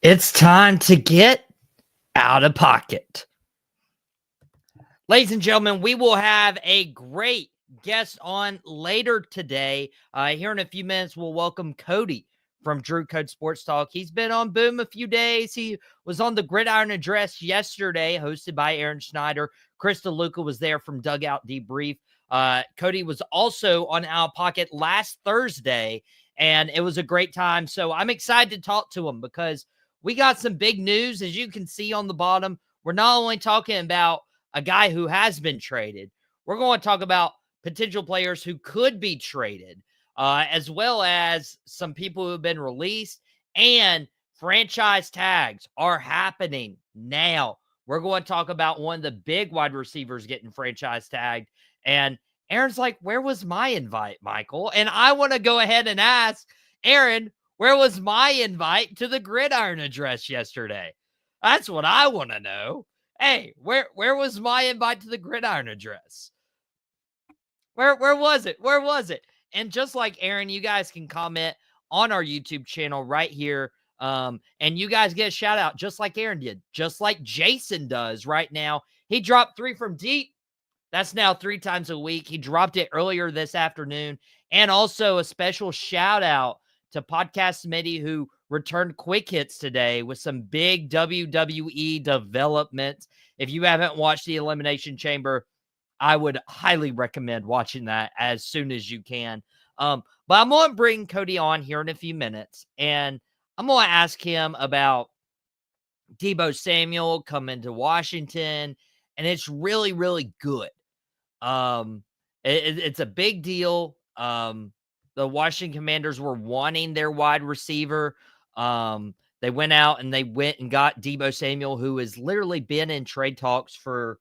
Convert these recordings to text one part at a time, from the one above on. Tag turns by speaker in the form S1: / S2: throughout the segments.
S1: It's time to get out of pocket. Ladies and gentlemen, we will have a great guest on later today. Here in a few minutes, we'll welcome Cody from Drew Code Sports Talk. He's been on Boom a few days. He was on the Gridiron Address yesterday, hosted by Aaron Schneider. Chris DeLuca was there from Dugout Debrief. Cody was also on Out of Pocket last Thursday, and it was a great time. So I'm excited to talk to him because we got some big news. As you can see on the bottom, we're not only talking about a guy who has been traded, we're going to talk about potential players who could be traded, as well as some people who have been released, and franchise tags are happening now. We're going to talk about one of the big wide receivers getting franchise tagged. And Aaron's like, where was my invite, Michael? And I want to go ahead and ask Aaron, where was my invite to the Gridiron Address yesterday? That's what I want to know. Hey, where was my invite to the Gridiron Address? Where was it? Where was it? And just like Aaron, you guys can comment on our YouTube channel right here. And you guys get a shout out just like Aaron did, just like Jason does right now. He dropped 3 from deep. That's now 3 times a week. He dropped it earlier this afternoon. And also a special shout out to Podcast Smitty, who returned quick hits today with some big WWE developments. If you haven't watched the Elimination Chamber, I would highly recommend watching that as soon as you can. But I'm going to bring Cody on here in a few minutes, and I'm going to ask him about Deebo Samuel coming to Washington, and it's really, really good. It's a big deal. The Washington Commanders were wanting their wide receiver. They went out and they went and got Deebo Samuel, who has literally been in trade talks for,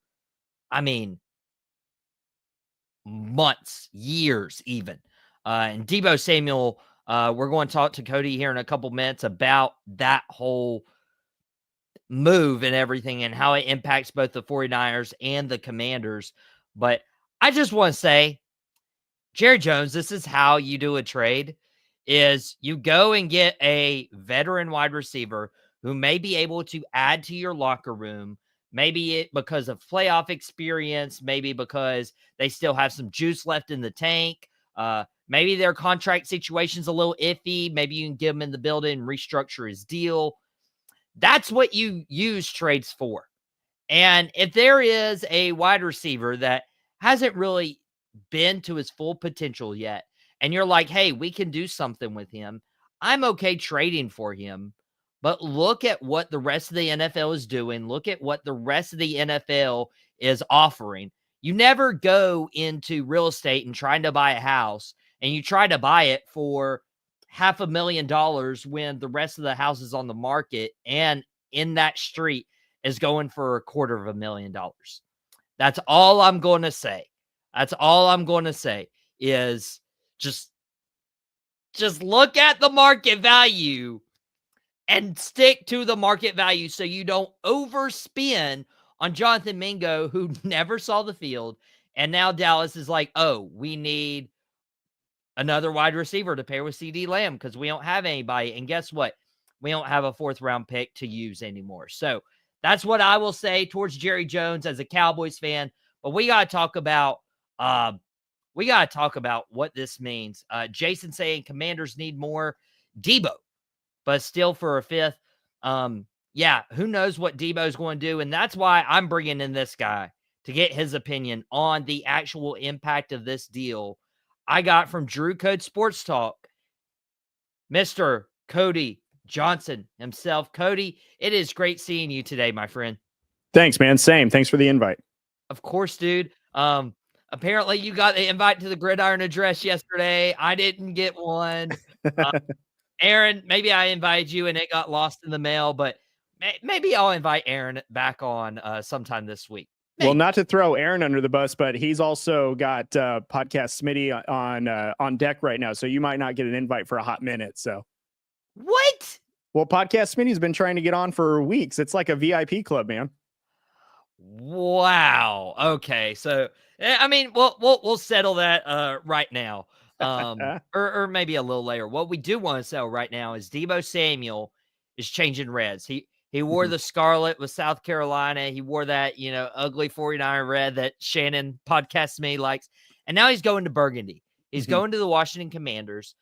S1: months, years even. And Deebo Samuel, we're going to talk to Cody here in a couple minutes about that whole move and everything and how it impacts both the 49ers and the Commanders. But I just want to say, Jerry Jones, this is how you do a trade, is you go and get a veteran wide receiver who may be able to add to your locker room, maybe it because of playoff experience, maybe because they still have some juice left in the tank. Maybe their contract situation's a little iffy. Maybe you can get him in the building and restructure his deal. That's what you use trades for. And if there is a wide receiver that hasn't really been to his full potential yet, and you're like, hey, we can do something with him, I'm okay trading for him. But look at what the rest of the NFL is doing. Look at what the rest of the NFL is offering. You never go into real estate and trying to buy a house and you try to buy it for $500,000 when the rest of the houses on the market and in that street is going for $250,000. That's all I'm going to say. That's all I'm going to say is just look at the market value and stick to the market value so you don't overspend on Jonathan Mingo, who never saw the field. And now Dallas is like, oh, we need another wide receiver to pair with CD Lamb because we don't have anybody. And guess what? We don't have a 4th-round pick to use anymore. So that's what I will say towards Jerry Jones as a Cowboys fan. But we got to talk about what this means. Jason saying Commanders need more Deebo, but still for a 5th. Who knows what Deebo is going to do. And that's why I'm bringing in this guy to get his opinion on the actual impact of this deal. I got from Drew Code Sports Talk, Mr. Cody Johnson himself. Cody, it is great seeing you today, my friend.
S2: Thanks, man. Same. Thanks for the invite.
S1: Of course, dude. Apparently you got the invite to the Gridiron Address yesterday. I didn't get one. Aaron, maybe I invited you and it got lost in the mail, but maybe I'll invite Aaron back on sometime this week. Maybe.
S2: Well, not to throw Aaron under the bus, but he's also got Podcast Smitty on deck right now, so you might not get an invite for a hot minute. So
S1: what?
S2: Well, Podcast Smitty's been trying to get on for weeks. It's like a VIP club, man.
S1: Wow. Okay. So, I mean, we'll settle that right now. Or maybe a little later. What we do want to settle right now is Deebo Samuel is changing reds. He wore the scarlet with South Carolina. He wore that, ugly 49er red that Shannon podcast me likes. And now he's going to burgundy. He's going to the Washington Commanders.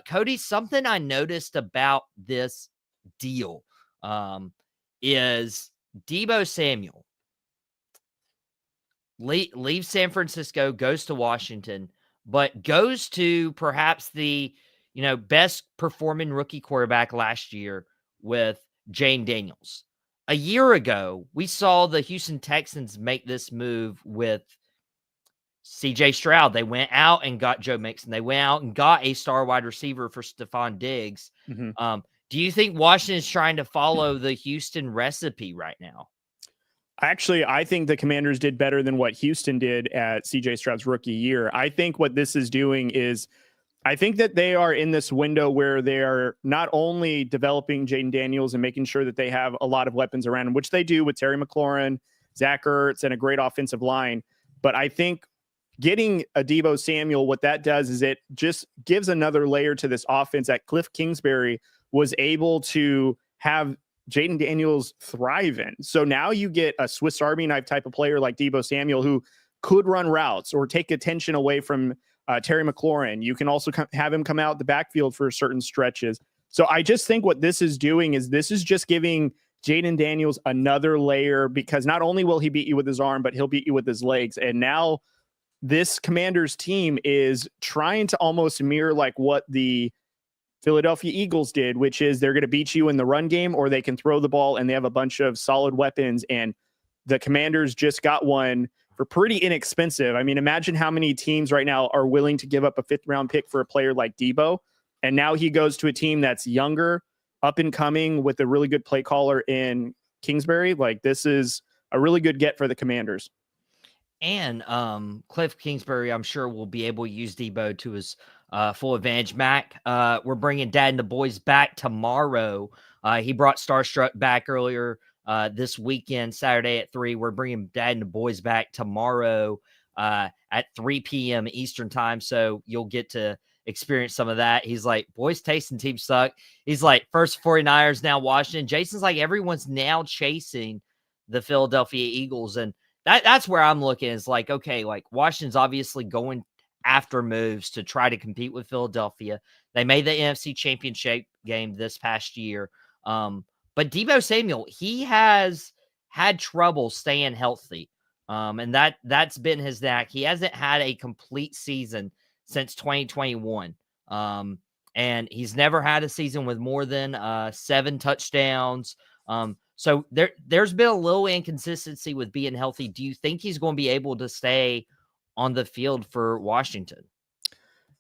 S1: Cody, something I noticed about this deal is Deebo Samuel leaves San Francisco, goes to Washington, but goes to perhaps the best performing rookie quarterback last year with Jane Daniels. A year ago, we saw the Houston Texans make this move with CJ Stroud. They went out and got Joe Mixon. They went out and got a star wide receiver for Stephon Diggs. Do you think Washington is trying to follow the Houston recipe right now?
S2: Actually, I think the Commanders did better than what Houston did at CJ Stroud's rookie year. I think what this is doing is, I think that they are in this window where they are not only developing Jaden Daniels and making sure that they have a lot of weapons around him, which they do with Terry McLaurin, Zach Ertz, and a great offensive line. But I think getting a Deebo Samuel, what that does is it just gives another layer to this offense that Cliff Kingsbury was able to have Jaden Daniels thrive in. So now you get a Swiss Army knife type of player like Deebo Samuel who could run routes or take attention away from Terry McLaurin. You can also have him come out the backfield for certain stretches. So I just think what this is doing is this is just giving Jaden Daniels another layer, because not only will he beat you with his arm, but he'll beat you with his legs. And now this Commanders team is trying to almost mirror like what the Philadelphia Eagles did, which is they're going to beat you in the run game, or they can throw the ball and they have a bunch of solid weapons. And the Commanders just got one for pretty inexpensive. I mean, imagine how many teams right now are willing to give up a 5th round pick for a player like Deebo. And now he goes to a team that's younger, up and coming, with a really good play caller in Kingsbury. Like, this is a really good get for the Commanders.
S1: And Cliff Kingsbury, I'm sure, will be able to use Deebo to his full advantage. Mac, we're bringing Dad and the boys back tomorrow. He brought Starstruck back earlier this weekend, Saturday at 3. We're bringing Dad and the boys back tomorrow at 3 p.m. Eastern time. So you'll get to experience some of that. He's like, boys, tasting teams suck. He's like, first 49ers, now Washington. Jason's like, everyone's now chasing the Philadelphia Eagles. And that's where I'm looking, is like, okay, like Washington's obviously going after moves to try to compete with Philadelphia. They made the NFC Championship game this past year. But Deebo Samuel, he has had trouble staying healthy. And that's been his knack. He hasn't had a complete season since 2021. And he's never had a season with more than 7 touchdowns. So there's been a little inconsistency with being healthy. Do you think he's going to be able to stay on the field for Washington?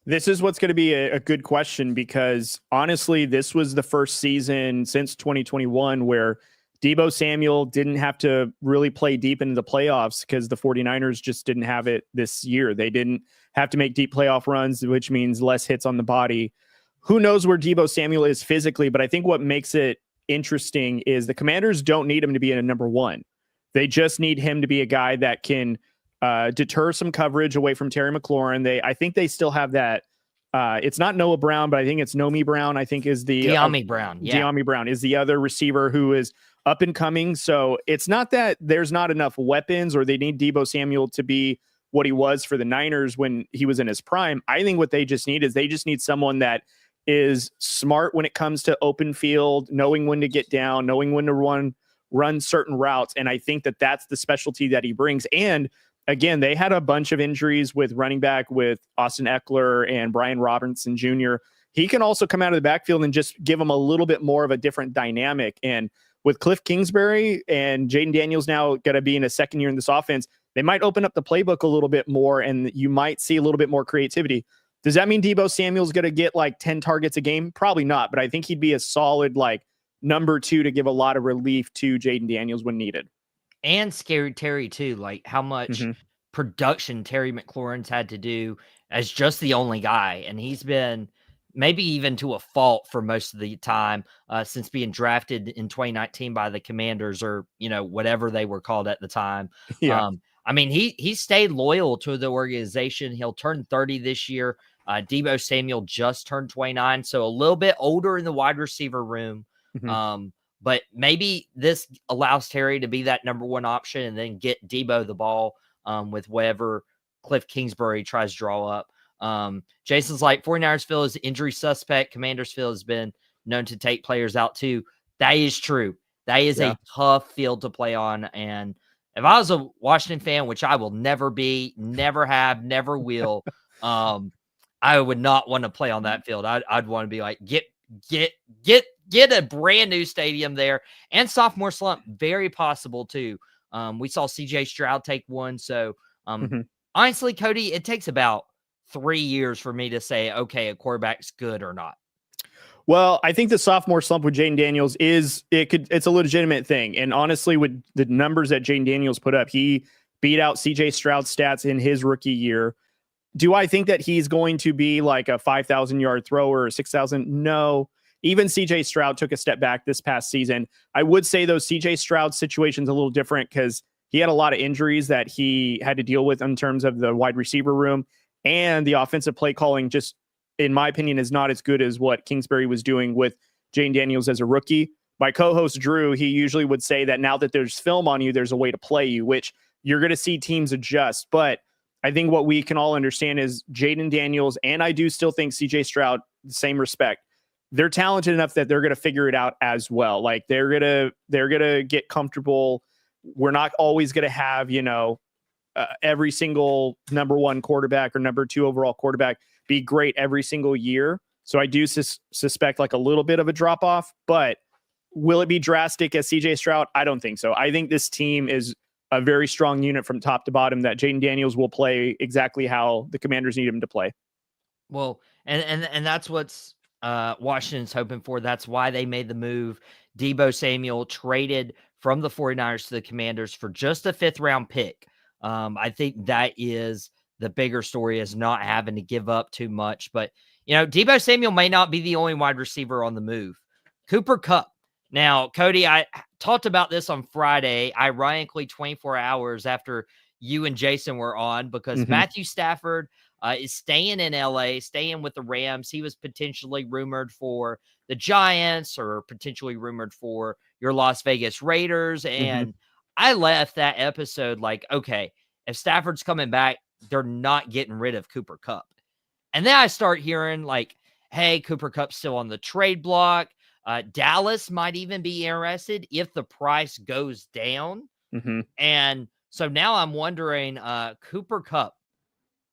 S2: This is what's going to be a good question, because honestly, this was the first season since 2021 where Deebo Samuel didn't have to really play deep into the playoffs, because the 49ers just didn't have it this year. They didn't have to make deep playoff runs, which means less hits on the body. Who knows where Deebo Samuel is physically, but I think what makes it interesting is the Commanders don't need him to be in a number 1. They just need him to be a guy that can deter some coverage away from Terry McLaurin. I think they still have that. It's not Noah Brown, but I think it's Nomi Brown. I think is the
S1: De'Ami Brown. Yeah,
S2: De'Ami Brown is the other receiver who is up and coming. So it's not that there's not enough weapons, or they need Deebo Samuel to be what he was for the Niners when he was in his prime. I think what they just need is someone that is smart when it comes to open field, knowing when to get down, knowing when to run certain routes. And I think that that's the specialty that he brings. And again, they had a bunch of injuries with running back with Austin Eckler and Brian Robinson Jr. He can also come out of the backfield and just give them a little bit more of a different dynamic. And with Cliff Kingsbury and Jaden Daniels now going to be in a second year in this offense, they might open up the playbook a little bit more, and you might see a little bit more creativity. Does that mean Deebo Samuel's going to get like 10 targets a game? Probably not, but I think he'd be a solid like number 2 to give a lot of relief to Jaden Daniels when needed.
S1: And Scary Terry too, like how much production Terry McLaurin's had to do as just the only guy. And he's been maybe even to a fault for most of the time since being drafted in 2019 by the Commanders, or, whatever they were called at the time.
S2: Yeah.
S1: I mean, he stayed loyal to the organization. He'll turn 30 this year. Deebo Samuel just turned 29, so a little bit older in the wide receiver room.
S2: Mhm.
S1: But maybe this allows Terry to be that number one option and then get Deebo the ball with whatever Cliff Kingsbury tries to draw up. Jason's like, 49ers field is injury suspect. Commanders field has been known to take players out too. That is true. That is
S2: Yeah.
S1: a tough field to play on. And if I was a Washington fan, which I will never be, never have, never will, I would not want to play on that field. I'd want to be like, get a brand new stadium there. And sophomore slump, very possible too. We saw CJ Stroud take one. So
S2: Mhm.
S1: honestly, Cody, it takes about 3 years for me to say, okay, a quarterback's good or not.
S2: Well, I think the sophomore slump with Jaden Daniels it's a legitimate thing. And honestly, with the numbers that Jaden Daniels put up, he beat out CJ Stroud's stats in his rookie year. Do I think that he's going to be like a 5,000 yard thrower or 6,000? No. Even CJ Stroud took a step back this past season. I would say, though, CJ Stroud's situation's a little different because he had a lot of injuries that he had to deal with in terms of the wide receiver room, and the offensive play calling just, in my opinion, is not as good as what Kingsbury was doing with Jane Daniels as a rookie. My co-host Drew, he usually would say that now that there's film on you, there's a way to play you, which you're going to see teams adjust. But I think what we can all understand is Jaden Daniels, and I do still think CJ Stroud, the same respect, they're talented enough that they're going to figure it out as well. Like they're going to get comfortable. We're not always going to have, every single number one quarterback or number two overall quarterback be great every single year. So I do suspect like a little bit of a drop off, but will it be drastic as CJ Stroud? I don't think so. I think this team is a very strong unit from top to bottom that Jaden Daniels will play exactly how the Commanders need him to play.
S1: Well, and that's what's Washington's hoping for. That's why they made the move. Deebo Samuel traded from the 49ers to the Commanders for just a 5th round pick. I think that is the bigger story, is not having to give up too much. But, Deebo Samuel may not be the only wide receiver on the move. Cooper Kupp. Now, Cody, I talked about this on Friday, ironically 24 hours after you and Jason were on, because Matthew Stafford is staying in LA, staying with the Rams. He was potentially rumored for the Giants or potentially rumored for your Las Vegas Raiders. And I left that episode like, okay, if Stafford's coming back, they're not getting rid of Cooper Kupp. And then I start hearing like, hey, Cooper Kupp's still on the trade block. Dallas might even be interested if the price goes down. And so now I'm wondering, Cooper Kupp,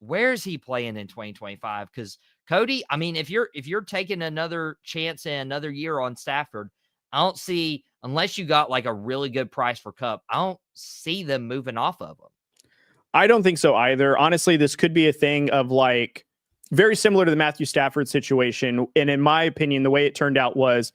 S1: where's he playing in 2025? Because Cody, I mean, if you're taking another chance and another year on Stafford, I don't see, unless you got like a really good price for Kupp, I don't see them moving off of him.
S2: I don't think so either. Honestly, this could be a thing of like very similar to the Matthew Stafford situation. And in my opinion, the way it turned out was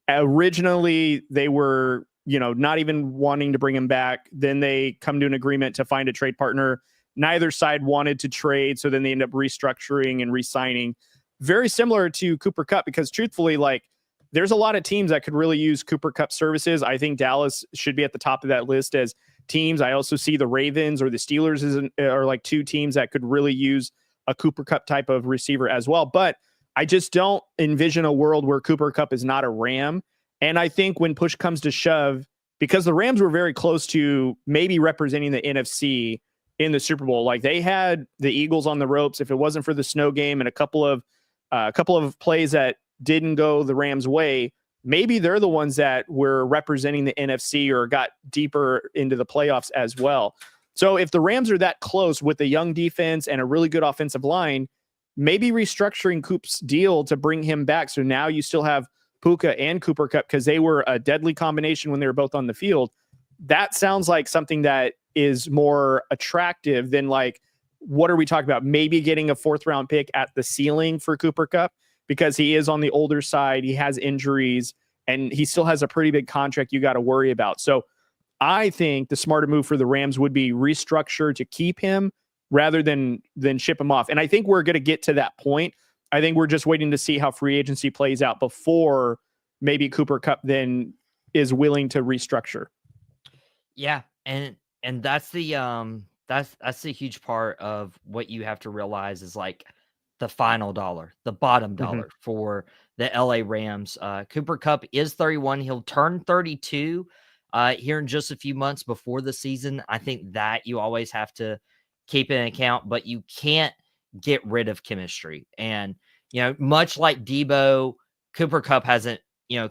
S2: originally they were, not even wanting to bring him back. Then they come to an agreement to find a trade partner. Neither side wanted to trade. So then they end up restructuring and re-signing. Very similar to Cooper Kupp, because truthfully, like there's a lot of teams that could really use Cooper Kupp services. I think Dallas should be at the top of that list as teams. I also see the Ravens or the Steelers are like two teams that could really use a Cooper Kupp type of receiver as well. But I just don't envision a world where Cooper Kupp is not a Ram. And I think when push comes to shove, because the Rams were very close to maybe representing the NFC in the Super Bowl, like they had the Eagles on the ropes. If it wasn't for the snow game and a couple of plays that didn't go the Rams' way, maybe they're the ones that were representing the NFC or got deeper into the playoffs as well. So if the Rams are that close with a young defense and a really good offensive line, maybe restructuring Coop's deal to bring him back. So now you still have Puka and Cooper Kupp, because they were a deadly combination when they were both on the field. That sounds like something that is more attractive than like, what are we talking about? Maybe getting a 4th round pick at the ceiling for Cooper Kupp, because he is on the older side. He has injuries and he still has a pretty big contract you got to worry about. So I think the smarter move for the Rams would be restructure to keep him rather than ship him off. And I think we're going to get to that point. I think we're just waiting to see how free agency plays out before maybe Cooper Kupp then is willing to restructure.
S1: Yeah. And that's the, that's the huge part of what you have to realize is like the final dollar, the bottom
S2: Mm-hmm.
S1: dollar for the LA Rams. Cooper Kupp is 31. He'll turn 32 here in just a few months before the season. I think that you always have to keep in account, but you can't get rid of chemistry. And, much like Deebo, Cooper Kupp hasn't,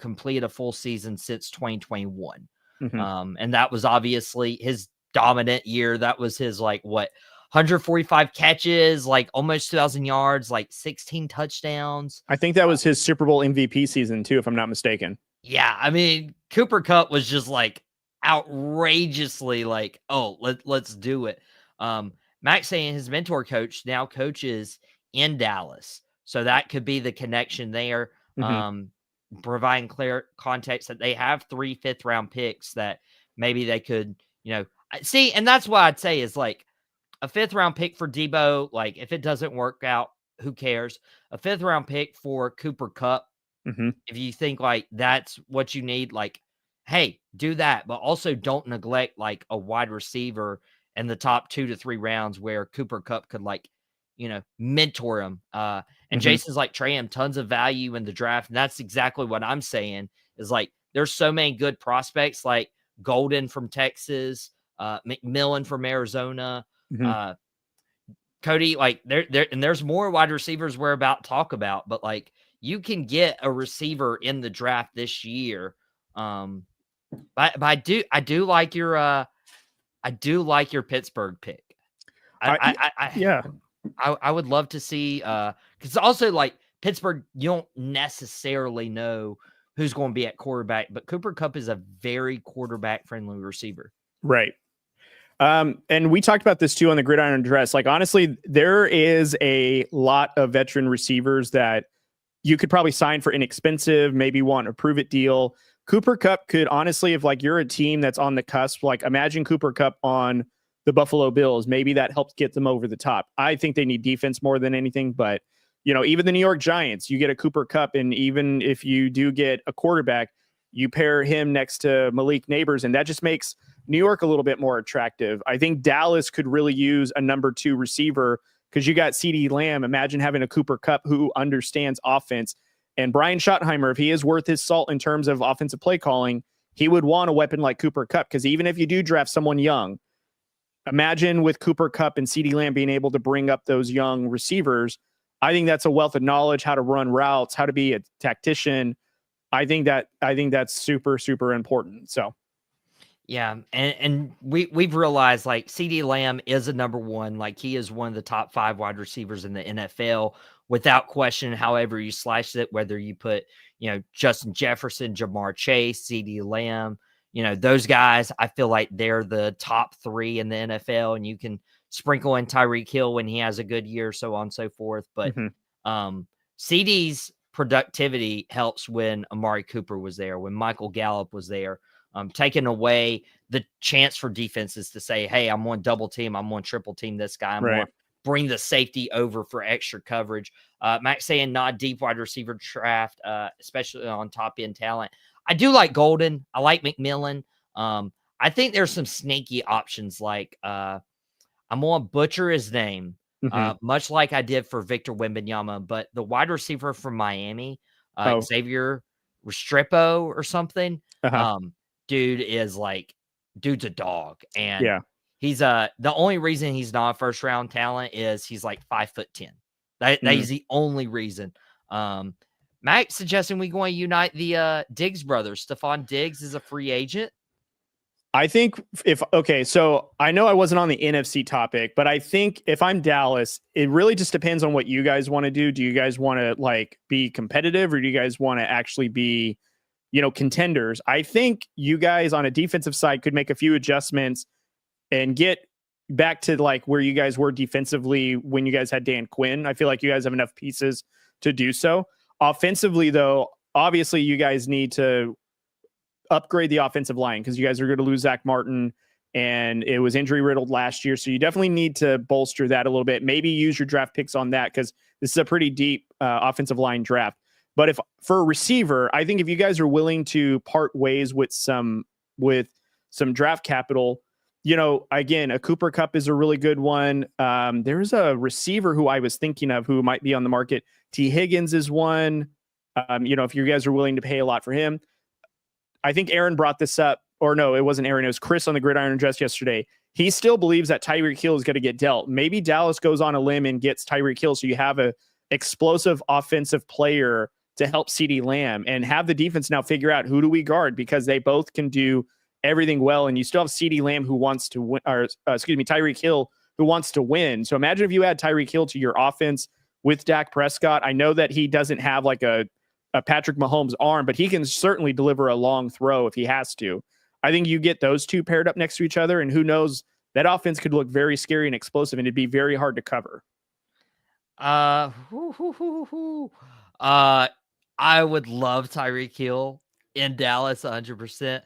S1: completed a full season since 2021.
S2: Mm-hmm.
S1: And that was obviously his dominant year. That was his 145 catches, almost 2,000 yards, 16 touchdowns.
S2: I think that was his Super Bowl MVP season too, if I'm not mistaken.
S1: Yeah, I mean, Cooper Kupp was just outrageously oh, let's do it. Max saying his mentor coach now coaches in Dallas. So that could be the connection there.
S2: Mm-hmm.
S1: Providing clear context that they have 3 5th-round picks that maybe they could, see. And that's what I'd say is a 5th-round pick for Deebo. If it doesn't work out, who cares? A 5th-round pick for Cooper Kupp.
S2: Mm-hmm.
S1: If you think that's what you need, hey, do that. But also don't neglect a wide receiver in the top 2 to 3 rounds where Cooper Kupp could mentor him. And
S2: Mm-hmm.
S1: Jason's Trey him tons of value in the draft. And that's exactly what I'm saying is there's so many good prospects like Golden from Texas, McMillan from Arizona,
S2: Mm-hmm.
S1: Cody, and there's more wide receivers we're about to talk about, but you can get a receiver in the draft this year. But I do like your Pittsburgh pick. I would love to see because also Pittsburgh, you don't necessarily know who's going to be at quarterback, but Cooper Kupp is a very quarterback friendly receiver.
S2: Right. And we talked about this too on the Gridiron Address. Honestly, there is a lot of veteran receivers that you could probably sign for inexpensive, maybe want a prove it deal. Cooper Kupp could honestly, if you're a team that's on the cusp, imagine Cooper Kupp on the Buffalo Bills. Maybe that helps get them over the top. I think they need defense more than anything, but even the New York Giants, you get a Cooper Kupp, and even if you do get a quarterback, you pair him next to Malik Neighbors, and that just makes New York a little bit more attractive. I think Dallas could really use a number 2 receiver because you got CeeDee Lamb. Imagine having a Cooper Kupp who understands offense. And Brian Schottenheimer, if he is worth his salt in terms of offensive play calling, he would want a weapon like Cooper Kupp because even if you do draft someone young, imagine with Cooper Kupp and CeeDee Lamb being able to bring up those young receivers. I think that's a wealth of knowledge, how to run routes, how to be a tactician. I think that's super, super important. So.
S1: Yeah, and we've realized CeeDee Lamb is a number 1. He is one of the top 5 wide receivers in the NFL without question. However you slice it, whether you put Justin Jefferson, Jamar Chase, CeeDee Lamb, those guys, I feel like they're the top 3 in the NFL, and you can sprinkle in Tyreek Hill when he has a good year, so on and so forth. But CeeDee's productivity helps when Amari Cooper was there, when Michael Gallup was there. Taking away the chance for defenses to say, hey, I'm on double team, I'm on triple team this guy, I'm going to bring the safety over for extra coverage. Max saying not deep wide receiver draft, especially on top end talent. I do like Golden. I like McMillan. I think there's some sneaky options I'm going to butcher his name, much like I did for Victor Wembanyama, but the wide receiver from Miami, Xavier Restrepo or something, dude's a dog. And he's the only reason he's not a first round talent is he's 5'10". That is the only reason. Max suggesting we go and unite the Diggs brothers. Stephon Diggs is a free agent.
S2: I think so I know I wasn't on the NFC topic, but I think if I'm Dallas, it really just depends on what you guys want to do. Do you guys want to be competitive, or do you guys want to actually be contenders? I think you guys on a defensive side could make a few adjustments and get back to where you guys were defensively when you guys had Dan Quinn. I feel like you guys have enough pieces to do so. Offensively, though, obviously you guys need to upgrade the offensive line because you guys are going to lose Zach Martin, and it was injury riddled last year. So you definitely need to bolster that a little bit. Maybe use your draft picks on that because this is a pretty deep offensive line draft. But if for a receiver, I think if you guys are willing to part ways with some draft capital, again, a Cooper Kupp is a really good one. There's a receiver who I was thinking of who might be on the market. T. Higgins is one. If you guys are willing to pay a lot for him. I think Aaron brought this up, or no, it wasn't Aaron. It was Chris on the Gridiron Address yesterday. He still believes that Tyreek Hill is going to get dealt. Maybe Dallas goes on a limb and gets Tyreek Hill, so you have a explosive offensive player to help CeeDee Lamb and have the defense now figure out who do we guard, because they both can do everything well. And you still have CeeDee Lamb who wants to win, or Tyreek Hill who wants to win. So imagine if you add Tyreek Hill to your offense with Dak Prescott. I know that he doesn't have like a Patrick Mahomes arm, but he can certainly deliver a long throw if he has to. I think you get those two paired up next to each other, and who knows, that offense could look very scary and explosive, and it'd be very hard to cover.
S1: I would love Tyreek Hill in Dallas 100%.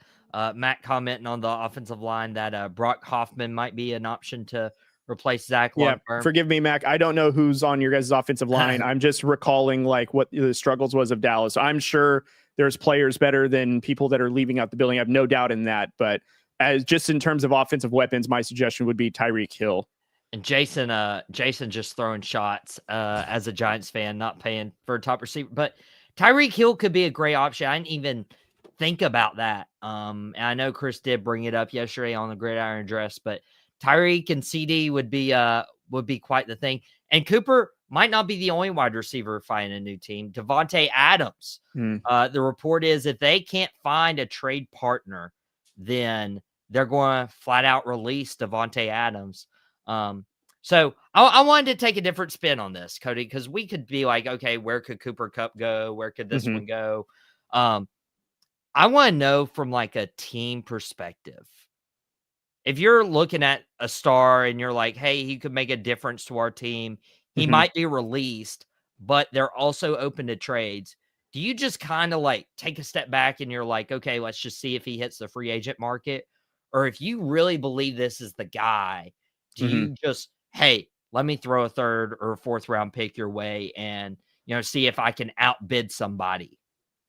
S1: Matt commenting on the offensive line that Brock Hoffman might be an option to replace Zach long term.
S2: Forgive me, Mac. I don't know who's on your guys' offensive line. I'm just recalling like what the struggles was of Dallas. I'm sure there's players better than people that are leaving out the building. I have no doubt in that. But as just in terms of offensive weapons, my suggestion would be Tyreek Hill.
S1: And Jason just throwing shots as a Giants fan, not paying for a top receiver. But Tyreek Hill could be a great option. I didn't even think about that. And I know Chris did bring it up yesterday on the Gridiron Address, but Tyreek and CD would be quite the thing. And Cooper might not be the only wide receiver finding a new team. Devontae Adams. The report is if they can't find a trade partner, then they're going to flat out release Devontae Adams. So I wanted to take a different spin on this, Cody, because we could be like, okay, where could Cooper Kupp go? Where could this one go? I want to know from like a team perspective. If you're looking at a star and you're like, hey, he could make a difference to our team, he might be released, but they're also open to trades. Do you just kind of like take a step back and you're like, okay, let's just see if he hits the free agent market? Or if you really believe this is the guy, do you just, hey, let me throw a third or fourth round pick your way and, see if I can outbid somebody?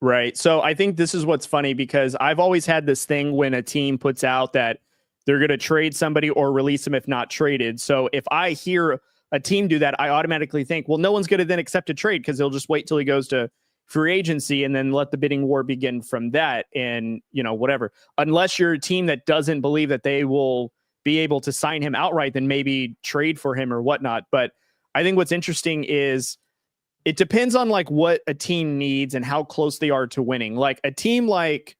S2: Right. So I think this is what's funny, because I've always had this thing when a team puts out that they're going to trade somebody or release them if not traded. So if I hear a team do that, I automatically think, well, no one's going to then accept a trade because they'll just wait till he goes to free agency and then let the bidding war begin from that. And, whatever, unless you're a team that doesn't believe that they will be able to sign him outright, then maybe trade for him or whatnot. But I think what's interesting is it depends on like what a team needs and how close they are to winning. Like a team like,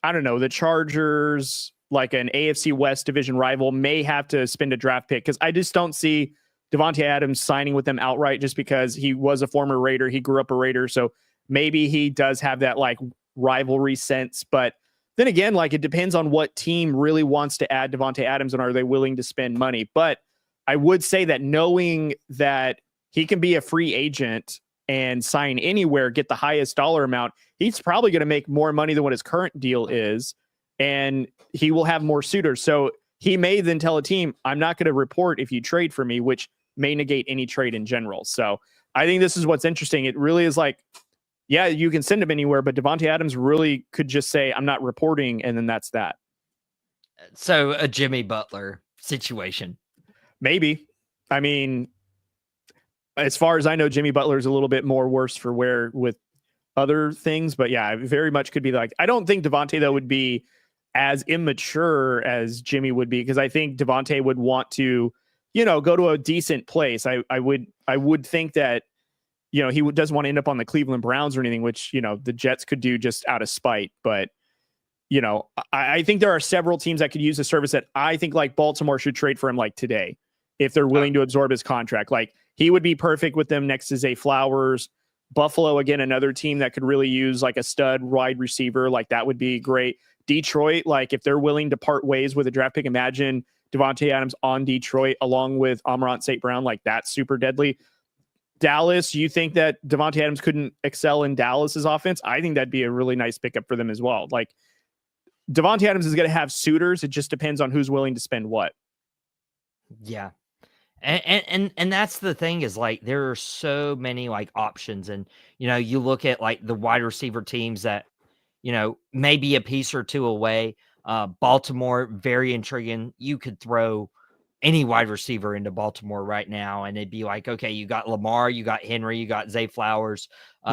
S2: I don't know, the Chargers, like an AFC West division rival, may have to spend a draft pick, because I just don't see Devontae Adams signing with them outright just because he was a former Raider. He grew up a Raider. So maybe he does have that like rivalry sense. But then again, like it depends on what team really wants to add Devontae Adams and are they willing to spend money. But I would say that knowing that he can be a free agent and sign anywhere, get the highest dollar amount, he's probably going to make more money than what his current deal is. And he will have more suitors. So he may then tell a team, I'm not going to report if you trade for me, which may negate any trade in general. So I think this is what's interesting. It really is like, yeah, you can send him anywhere, but Devontae Adams really could just say, I'm not reporting. And then that's that.
S1: So a Jimmy Butler situation.
S2: Maybe. I mean, as far as I know, Jimmy Butler is a little bit more worse for wear with other things, but yeah, very much could be like, I don't think Devontae though would be as immature as Jimmy would be, because I think Devontae would want to, go to a decent place. I would think that, he doesn't want to end up on the Cleveland Browns or anything, which, the Jets could do just out of spite. But, I think there are several teams that could use the service that I think like Baltimore should trade for him like today, if they're willing to absorb his contract. Like he would be perfect with them next to Zay Flowers. Buffalo, again, another team that could really use like a stud wide receiver. Like that would be great. Detroit, like if they're willing to part ways with a draft pick, imagine Devontae Adams on Detroit along with Amon-Ra St. Brown. Like that's super deadly. Dallas, you think that Devontae Adams couldn't excel in Dallas's offense? I think that'd be a really nice pickup for them as well. Like Devontae Adams is going to have suitors. It just depends on who's willing to spend what.
S1: Yeah. And that's the thing is like, there are so many like options, and, you look at like the wide receiver teams that, maybe a piece or two away. Baltimore, very intriguing. You could throw any wide receiver into Baltimore right now, and it'd be like, okay, you got Lamar, you got Henry, you got Zay Flowers,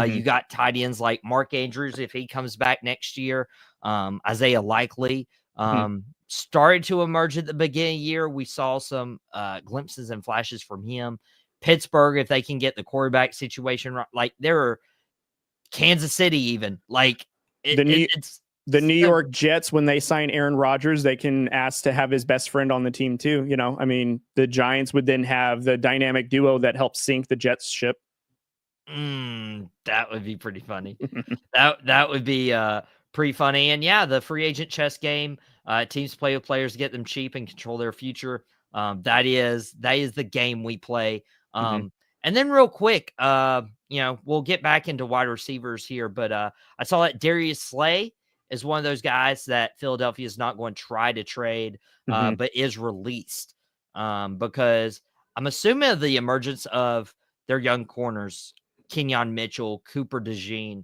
S1: you got tight ends like Mark Andrews if he comes back next year, Isaiah Likely started to emerge at the beginning of the year. We saw some glimpses and flashes from him. Pittsburgh, if they can get the quarterback situation right, like there are Kansas City even, like it's
S2: the New York Jets, when they sign Aaron Rodgers, they can ask to have his best friend on the team too. You know, I mean, the Giants would then have the dynamic duo that helps sink the Jets ship.
S1: That would be pretty funny. that would be pretty funny. And yeah, the free agent chess game, teams play with players to get them cheap and control their future. That is the game we play. And then real quick, we'll get back into wide receivers here, but I saw that Darius Slay is one of those guys that Philadelphia is not going to try to trade, but is released because I'm assuming the emergence of their young corners, Kenyon Mitchell, Cooper DeJean.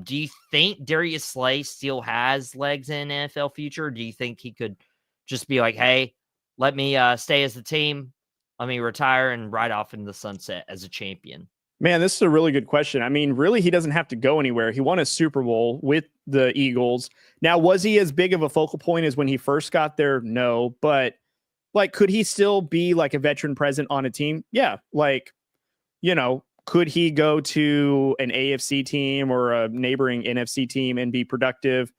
S1: Do you think Darius Slay still has legs in NFL future? Or do you think he could just be like, hey, let me stay as the team, let me retire and ride off into the sunset as a champion?
S2: Man, this is a really good question. I mean, really, he doesn't have to go anywhere. He won a Super Bowl with the Eagles. Now, was he as big of a focal point as when he first got there? No, but like, could he still be like a veteran present on a team? Yeah. Like, could he go to an AFC team or a neighboring NFC team and be productive?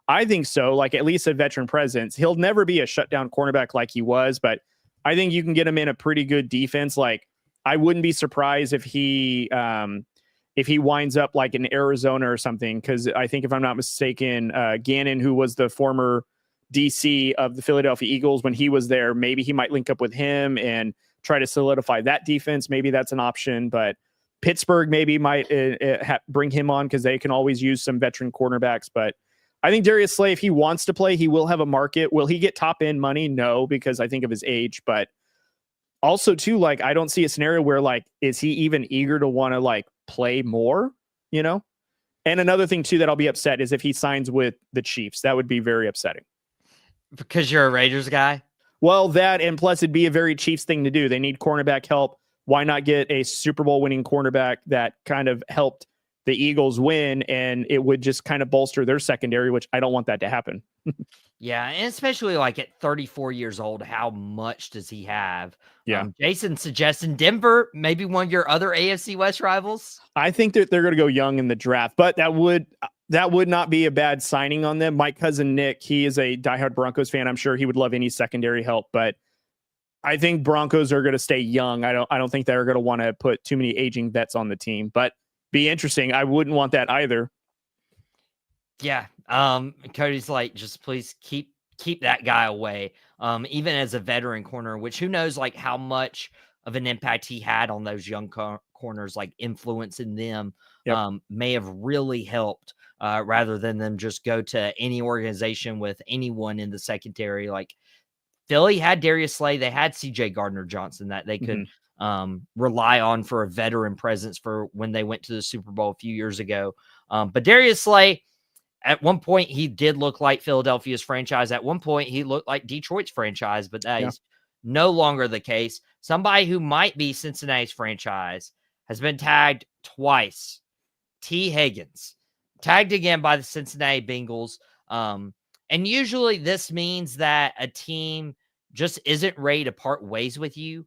S2: I think so. Like, at least a veteran presence. He'll never be a shutdown cornerback like he was, but I think you can get him in a pretty good defense. Like, I wouldn't be surprised if he winds up like in Arizona or something, because I think, if I'm not mistaken, Gannon, who was the former DC of the Philadelphia Eagles when he was there, maybe he might link up with him and try to solidify that defense. Maybe that's an option, but Pittsburgh maybe might bring him on because they can always use some veteran cornerbacks. But I think Darius Slay, if he wants to play, he will have a market. Will he get top end money? No, because I think of his age, but also too, like, I don't see a scenario where like, is he even eager to want to like play more, And another thing too, that I'll be upset is if he signs with the Chiefs. That would be very upsetting.
S1: Because you're a Raiders guy?
S2: Well, that, and plus it'd be a very Chiefs thing to do. They need cornerback help. Why not get a Super Bowl winning cornerback that kind of helped the Eagles win, and it would just kind of bolster their secondary, which I don't want that to happen.
S1: Yeah, and especially like at 34 years old, how much does he have?
S2: Yeah.
S1: Jason suggesting Denver, maybe one of your other AFC West rivals.
S2: I think that they're going to go young in the draft, but that would not be a bad signing on them. My cousin Nick, he is a diehard Broncos fan. I'm sure he would love any secondary help, but I think Broncos are going to stay young. I don't think they're going to want to put too many aging vets on the team, but be interesting. I wouldn't want that either.
S1: Yeah. Cody's like, just please keep that guy away. Even as a veteran corner, which who knows like how much of an impact he had on those young corners, like influencing them, may have really helped, rather than them just go to any organization with anyone in the secondary. Like Philly had Darius Slay, they had CJ Gardner-Johnson that they could rely on for a veteran presence for when they went to the Super Bowl a few years ago. But Darius Slay, at one point, he did look like Philadelphia's franchise. At one point, he looked like Detroit's franchise, but that is no longer the case. Somebody who might be Cincinnati's franchise has been tagged twice. T. Higgins, tagged again by the Cincinnati Bengals. And usually this means that a team just isn't ready to part ways with you.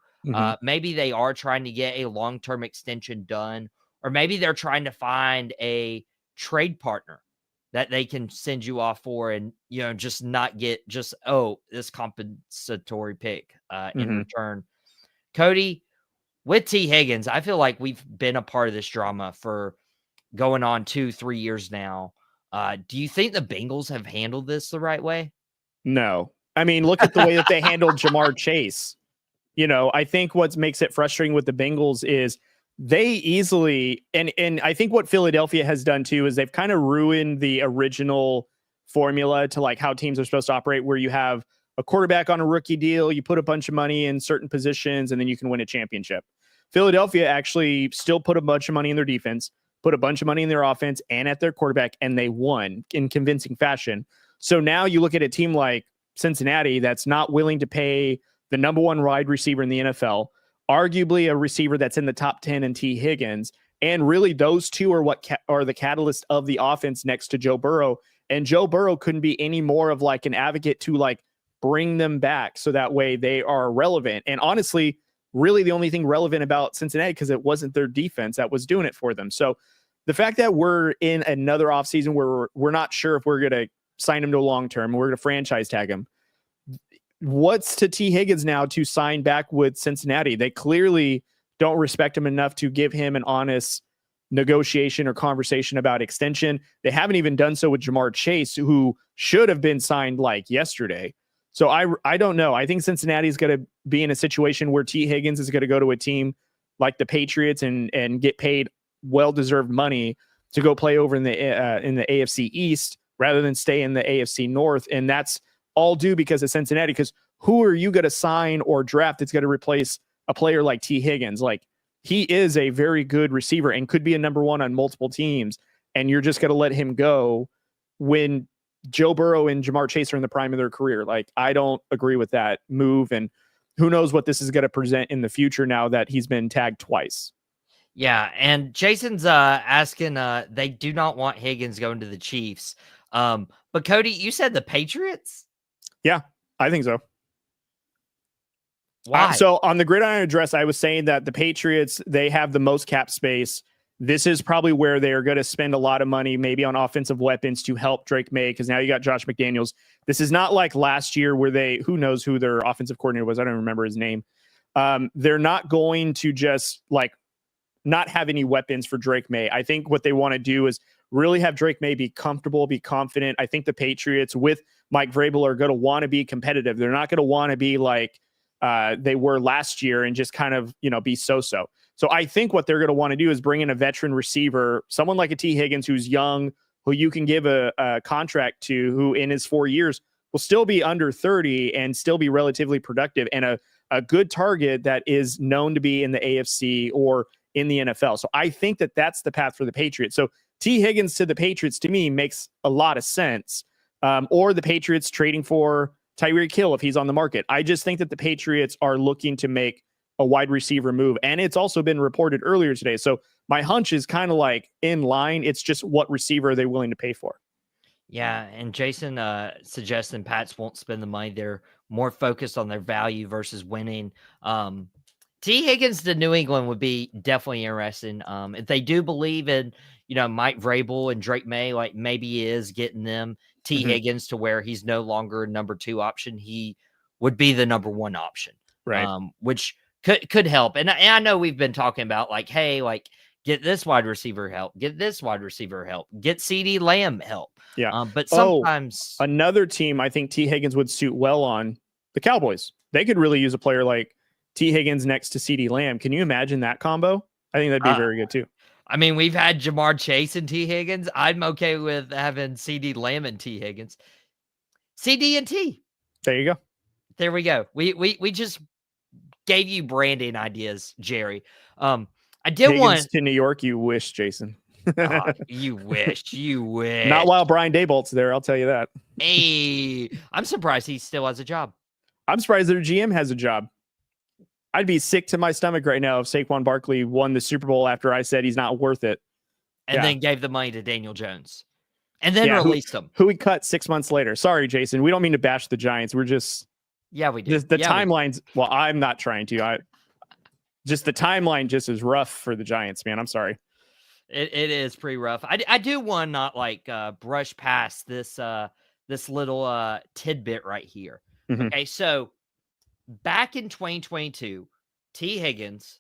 S1: Maybe they are trying to get a long-term extension done, or maybe they're trying to find a trade partner that they can send you off for and, just not get just, this compensatory pick in return. Cody, with T. Higgins, I feel like we've been a part of this drama for going on 2-3 years now. Do you think the Bengals have handled this the right way?
S2: No. I mean, look at the way that they handled Jamar Chase. I think what makes it frustrating with the Bengals is they easily, and I think what Philadelphia has done too is they've kind of ruined the original formula to like how teams are supposed to operate, where you have a quarterback on a rookie deal, you put a bunch of money in certain positions, and then you can win a championship. Philadelphia actually still put a bunch of money in their defense, put a bunch of money in their offense and at their quarterback, and they won in convincing fashion. So now you look at a team like Cincinnati that's not willing to pay the number one wide receiver in the NFL, arguably a receiver that's in the top 10 in T. Higgins. And really, those two are what are the catalyst of the offense next to Joe Burrow. And Joe Burrow couldn't be any more of like an advocate to like bring them back so that way they are relevant. And honestly, really the only thing relevant about Cincinnati, because it wasn't their defense that was doing it for them. So the fact that we're in another offseason where we're not sure if we're going to sign him to a long-term, we're going to franchise tag him. What's to T. Higgins now to sign back with Cincinnati? They clearly don't respect him enough to give him an honest negotiation or conversation about extension. They haven't even done so with Jamar Chase, who should have been signed like yesterday. So I don't know. I think Cincinnati is going to be in a situation where T. Higgins is going to go to a team like the Patriots and get paid well-deserved money to go play over in the AFC East rather than stay in the AFC North. And that's all due because of Cincinnati, because who are you going to sign or draft that's going to replace a player like T. Higgins? Like, he is a very good receiver and could be a number one on multiple teams. And you're just going to let him go when Joe Burrow and Jamar Chase are in the prime of their career. Like, I don't agree with that move. And who knows what this is going to present in the future now that he's been tagged twice.
S1: Yeah. And Jason's asking, they do not want Higgins going to the Chiefs. But Cody, you said the Patriots?
S2: Yeah, I think so.
S1: Why?
S2: So on the Gridiron Address, I was saying that the Patriots, they have the most cap space. This is probably where they are going to spend a lot of money, maybe on offensive weapons to help Drake May, because now you got Josh McDaniels. This is not like last year where who knows who their offensive coordinator was. I don't remember his name. They're not going to just like not have any weapons for Drake May. I think what they want to do is really have Drake May be comfortable, be confident. I think the Patriots with Mike Vrabel are going to want to be competitive. They're not going to want to be like they were last year and just kind of, be so-so. So I think what they're going to want to do is bring in a veteran receiver, someone like a T. Higgins who's young, who you can give a contract to, who in his 4 years will still be under 30 and still be relatively productive, and a good target that is known to be in the AFC or in the NFL. So I think that that's the path for the Patriots. So T. Higgins to the Patriots, to me, makes a lot of sense. Or the Patriots trading for Tyreek Hill if he's on the market. I just think that the Patriots are looking to make a wide receiver move. And it's also been reported earlier today. So my hunch is kind of like in line. It's just what receiver are they willing to pay for?
S1: Yeah. And Jason suggesting Pats won't spend the money. They're more focused on their value versus winning. T. Higgins to New England would be definitely interesting. If they do believe in, Mike Vrabel and Drake May, like maybe he is getting them T. Higgins to where he's no longer a number 2 option. He would be the number 1 option,
S2: right?
S1: Which could help. And I know we've been talking about like, hey, like get this wide receiver help, get this wide receiver help, get CeeDee Lamb help.
S2: Yeah.
S1: But sometimes
S2: another team I think T. Higgins would suit well on, the Cowboys. They could really use a player like T. Higgins next to CeeDee Lamb. Can you imagine that combo? I think that'd be very good too.
S1: I mean, we've had Jamar Chase and T. Higgins. I'm okay with having CeeDee Lamb and T. Higgins. CD and T.
S2: There you go.
S1: There we go. We just gave you branding ideas, Jerry. I did
S2: Higgins
S1: want
S2: to New York. You wish, Jason.
S1: You wish.
S2: Not while Brian Daboll's there, I'll tell you that.
S1: Hey, I'm surprised he still has a job.
S2: I'm surprised their GM has a job. I'd be sick to my stomach right now if Saquon Barkley won the Super Bowl after I said he's not worth it.
S1: And then gave the money to Daniel Jones. And then released him.
S2: Who we cut 6 months later. Sorry, Jason. We don't mean to bash the Giants. We're just...
S1: Yeah, we do.
S2: The timelines... Well, I'm not trying to. Just the timeline just is rough for the Giants, man. I'm sorry.
S1: It is pretty rough. I do want to not like brush past this little tidbit right here.
S2: Mm-hmm.
S1: Okay, so back in 2022, T. Higgins,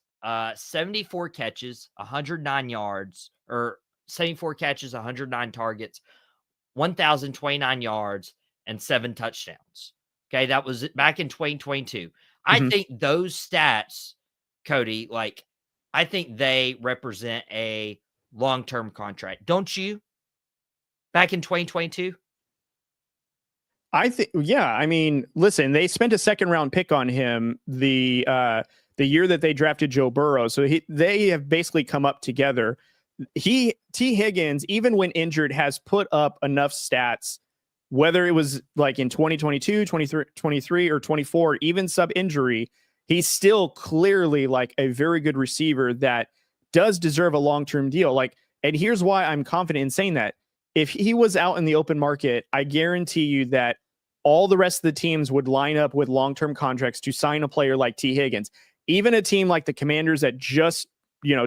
S1: 74 catches, 109 yards, or 74 catches, 109 targets, 1,029 yards, and 7 touchdowns. Okay, that was back in 2022. I think those stats, Cody, like, I think they represent a long-term contract. Don't you? Back in 2022?
S2: I think, yeah. I mean, listen, they spent a 2nd-round pick on him the year that they drafted Joe Burrow. So they have basically come up together. T. Higgins, even when injured, has put up enough stats whether it was like in 2022, 23, or 24, even sub injury, he's still clearly like a very good receiver that does deserve a long-term deal. Like, and here's why I'm confident in saying that. If he was out in the open market, I guarantee you that all the rest of the teams would line up with long-term contracts to sign a player like T. Higgins. Even a team like the Commanders that just,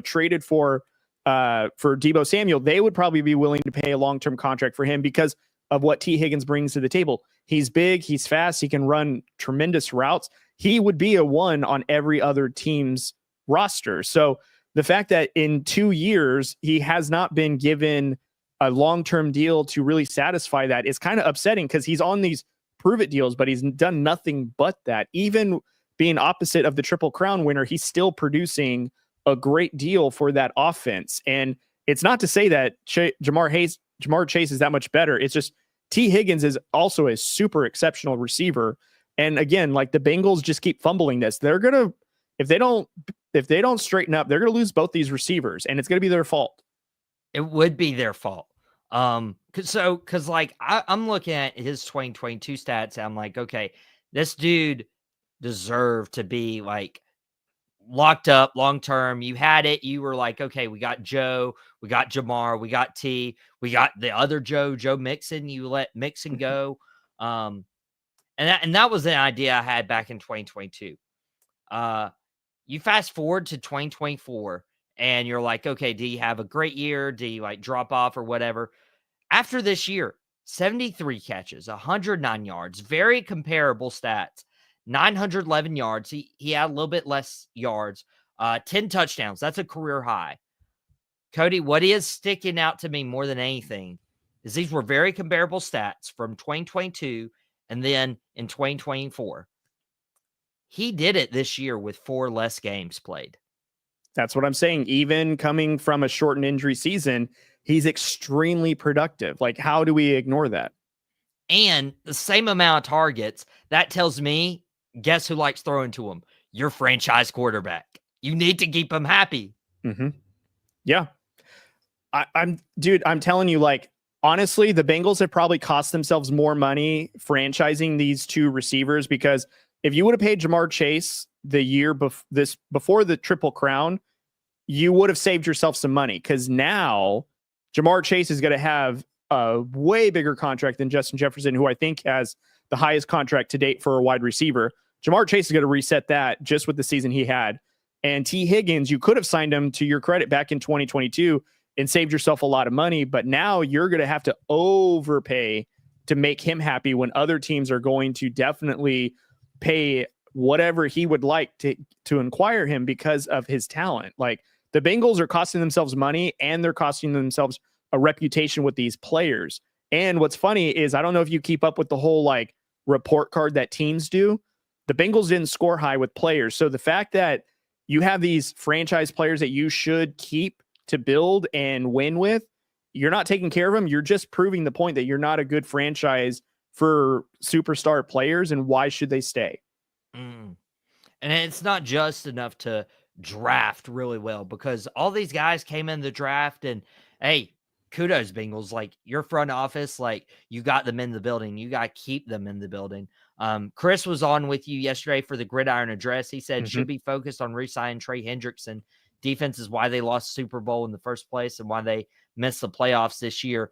S2: traded for Deebo Samuel, they would probably be willing to pay a long-term contract for him because of what T. Higgins brings to the table. He's big, he's fast, he can run tremendous routes. He would be a one on every other team's roster. So the fact that in 2 years, he has not been given a long-term deal to really satisfy that is kind of upsetting because he's on these prove it deals, but he's done nothing but that. Even being opposite of the Triple Crown winner, he's still producing a great deal for that offense. And it's not to say that Jamar Chase is that much better. It's just T. Higgins is also a super exceptional receiver. And again, like the Bengals just keep fumbling this. They're going to, if they don't straighten up, they're going to lose both these receivers and it's going to be their fault.
S1: It would be their fault. Cause like I'm looking at his 2022 stats. And I'm like, okay, this dude deserved to be like locked up long-term. You had it. You were like, okay, we got Joe, we got Jamar, we got T, we got the other Joe Mixon. You let Mixon go. And that was an idea I had back in 2022. You fast forward to 2024 and you're like, okay, do you have a great year? Do you like drop off or whatever? After this year, 73 catches, 109 yards, very comparable stats, 911 yards. He had a little bit less yards, 10 touchdowns. That's a career high. Cody, what is sticking out to me more than anything is these were very comparable stats from 2022 and then in 2024. He did it this year with 4 less games played.
S2: That's what I'm saying. Even coming from a shortened injury season, he's extremely productive. Like, how do we ignore that?
S1: And the same amount of targets. That tells me, guess who likes throwing to him? Your franchise quarterback. You need to keep him happy.
S2: Mm-hmm. Yeah. I'm telling you, like, honestly, the Bengals have probably cost themselves more money franchising these 2 receivers because if you would have paid Jamar Chase the year before the Triple Crown, you would have saved yourself some money because now Jamar Chase is going to have a way bigger contract than Justin Jefferson, who I think has the highest contract to date for a wide receiver. Jamar Chase is going to reset that just with the season he had. And T. Higgins, you could have signed him, to your credit, back in 2022 and saved yourself a lot of money. But now you're going to have to overpay to make him happy when other teams are going to definitely pay whatever he would like to acquire him because of his talent. Like, the Bengals are costing themselves money and they're costing themselves a reputation with these players. And what's funny is, I don't know if you keep up with the whole like report card that teams do. The Bengals didn't score high with players. So the fact that you have these franchise players that you should keep to build and win with, you're not taking care of them. You're just proving the point that you're not a good franchise for superstar players. And why should they stay?
S1: And it's not just enough to draft really well because all these guys came in the draft and, hey, kudos Bengals, like your front office, like you got them in the building. You got to keep them in the building. Chris was on with you yesterday for the Gridiron Address. He said should be focused on re-signing Trey Hendrickson. Defense is why they lost Super Bowl in the first place and why they missed the playoffs this year.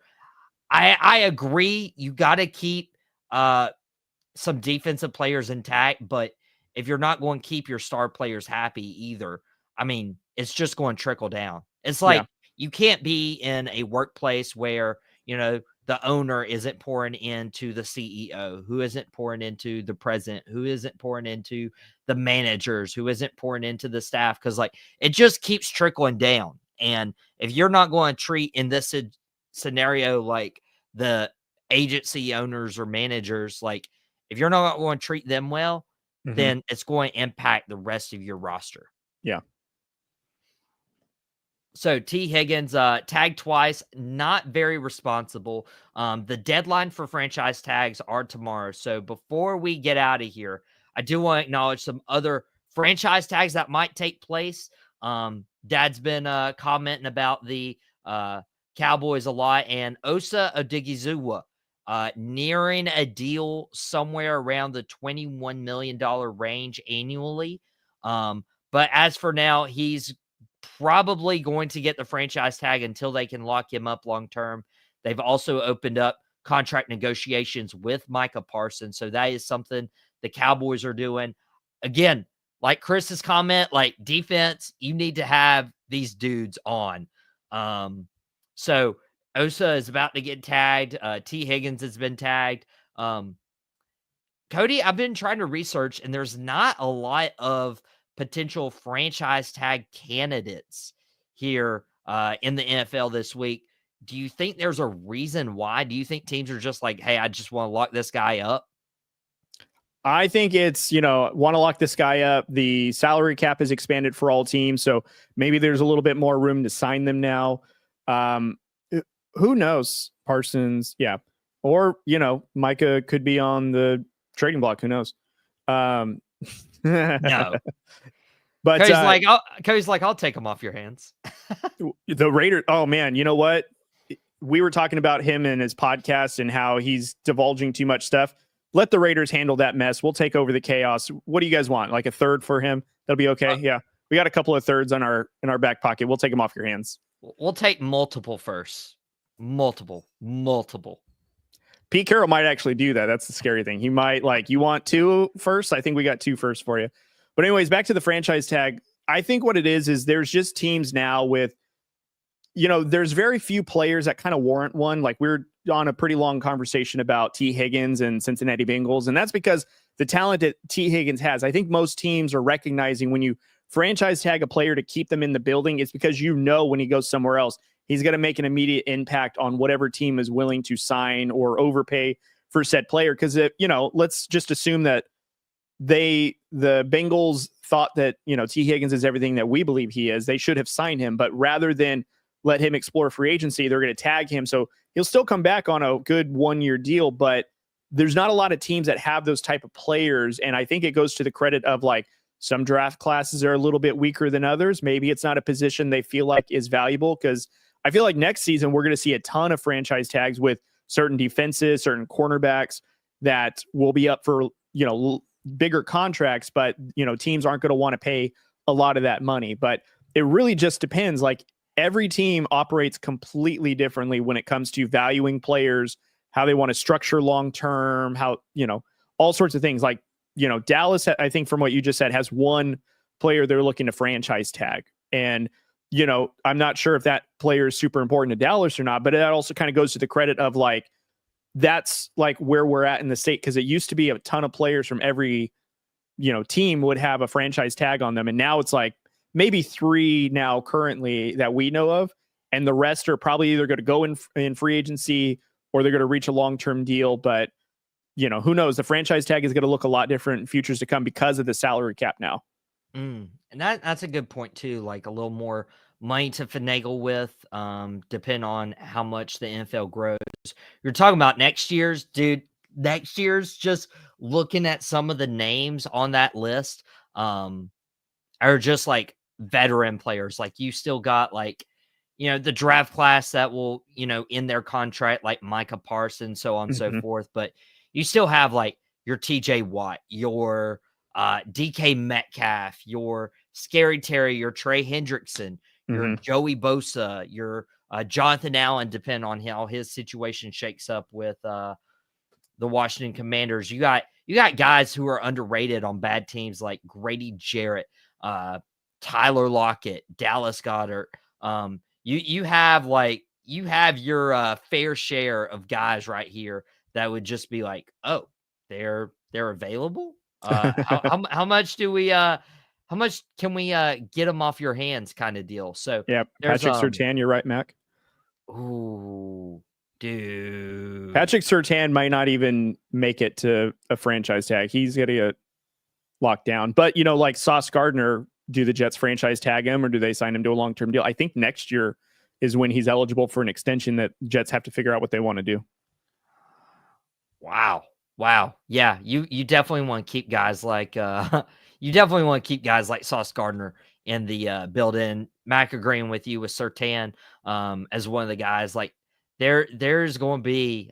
S1: I agree. You got to keep some defensive players intact, but if you're not going to keep your star players happy either, I mean, it's just going to trickle down. It's like you can't be in a workplace where, the owner isn't pouring into the CEO, who isn't pouring into the president, who isn't pouring into the managers, who isn't pouring into the staff. Cause like it just keeps trickling down. And if you're not going to treat in this scenario, like the agency owners or managers, like if you're not going to treat them well, then it's going to impact the rest of your roster.
S2: Yeah.
S1: So T. Higgins tagged twice, not very responsible. The deadline for franchise tags are tomorrow. So before we get out of here, I do want to acknowledge some other franchise tags that might take place. Dad's been commenting about the Cowboys a lot, and Osa Odigizua nearing a deal somewhere around the $21 million range annually. But as for now, he's probably going to get the franchise tag until they can lock him up long term. They've also opened up contract negotiations with Micah Parsons. So that is something the Cowboys are doing. Again, like Chris's comment, like defense, you need to have these dudes on. So Osa is about to get tagged. T. Higgins has been tagged. Cody, I've been trying to research, and there's not a lot of potential franchise tag candidates here in the NFL this week. Do you think there's a reason why? Do you think teams are just like, hey, I just want to lock this guy up?
S2: I think it's, want to lock this guy up. The salary cap is expanded for all teams, so maybe there's a little bit more room to sign them now. Who knows? Parsons, yeah. Or, Micah could be on the trading block. Who knows?
S1: No.
S2: But
S1: Cody's like, I'll take him off your hands.
S2: The Raiders. Oh man, you know what? We were talking about him in his podcast and how he's divulging too much stuff. Let the Raiders handle that mess. We'll take over the chaos. What do you guys want? Like a third for him? That'll be okay. Yeah, we got a couple of thirds in our back pocket. We'll take him off your hands.
S1: We'll take multiple firsts. Multiple.
S2: Pete Carroll might actually do that. That's the scary thing. He might you want 2 firsts? I think we got 2 firsts for you. But anyways, back to the franchise tag. I think what it is there's just teams now with, there's very few players that kind of warrant one. Like we're on a pretty long conversation about T. Higgins and Cincinnati Bengals. And that's because the talent that T. Higgins has, I think most teams are recognizing when you franchise tag a player to keep them in the building, it's because when he goes somewhere else, he's going to make an immediate impact on whatever team is willing to sign or overpay for said player. Because, let's just assume that the Bengals thought that, T. Higgins is everything that we believe he is. They should have signed him, but rather than let him explore free agency, they're going to tag him. So he'll still come back on a good 1-year deal, but there's not a lot of teams that have those type of players. And I think it goes to the credit of some draft classes are a little bit weaker than others. Maybe it's not a position they feel like is valuable, because I feel like next season we're going to see a ton of franchise tags with certain defenses, certain cornerbacks that will be up for, bigger contracts, but, teams aren't going to want to pay a lot of that money. But it really just depends. Every team operates completely differently when it comes to valuing players, how they want to structure long-term, how, all sorts of things. Dallas, I think from what you just said, has one player they're looking to franchise tag. And, I'm not sure if that player is super important to Dallas or not, but that also kind of goes to the credit of that's where we're at in the state. Cause it used to be a ton of players from every, team would have a franchise tag on them. And now it's maybe 3 now currently that we know of. And the rest are probably either going to go in free agency or they're going to reach a long-term deal. But, who knows? The franchise tag is going to look a lot different in futures to come because of the salary cap now.
S1: And that's a good point too. A little more money to finagle with, depend on how much the NFL grows. You're talking about next year's, dude. Next year's, just looking at some of the names on that list, are just veteran players. You still got the draft class that will, in their contract, Micah Parsons, so on and so forth. But you still have your TJ Watt, your DK Metcalf, your Scary Terry, your Trey Hendrickson, your Joey Bosa, your Jonathan Allen, depending on how his situation shakes up with the Washington Commanders. You got guys who are underrated on bad teams like Grady Jarrett, Tyler Lockett, Dallas Goedert. You have your fair share of guys right here that would just be oh, they're available. How much do we how much can we get them off your hands kind of deal? So
S2: yeah, Patrick Surtain, you're right, Mac.
S1: Ooh, dude.
S2: Patrick Surtain might not even make it to a franchise tag. He's going to get locked down. But, Sauce Gardner, do the Jets franchise tag him or do they sign him to a long-term deal? I think next year is when he's eligible for an extension that Jets have to figure out what they want to do.
S1: Wow. Yeah, you definitely want to keep guys like Sauce Gardner in the build-in. Mac agreeing with you with Surtain as one of the guys. there's going to be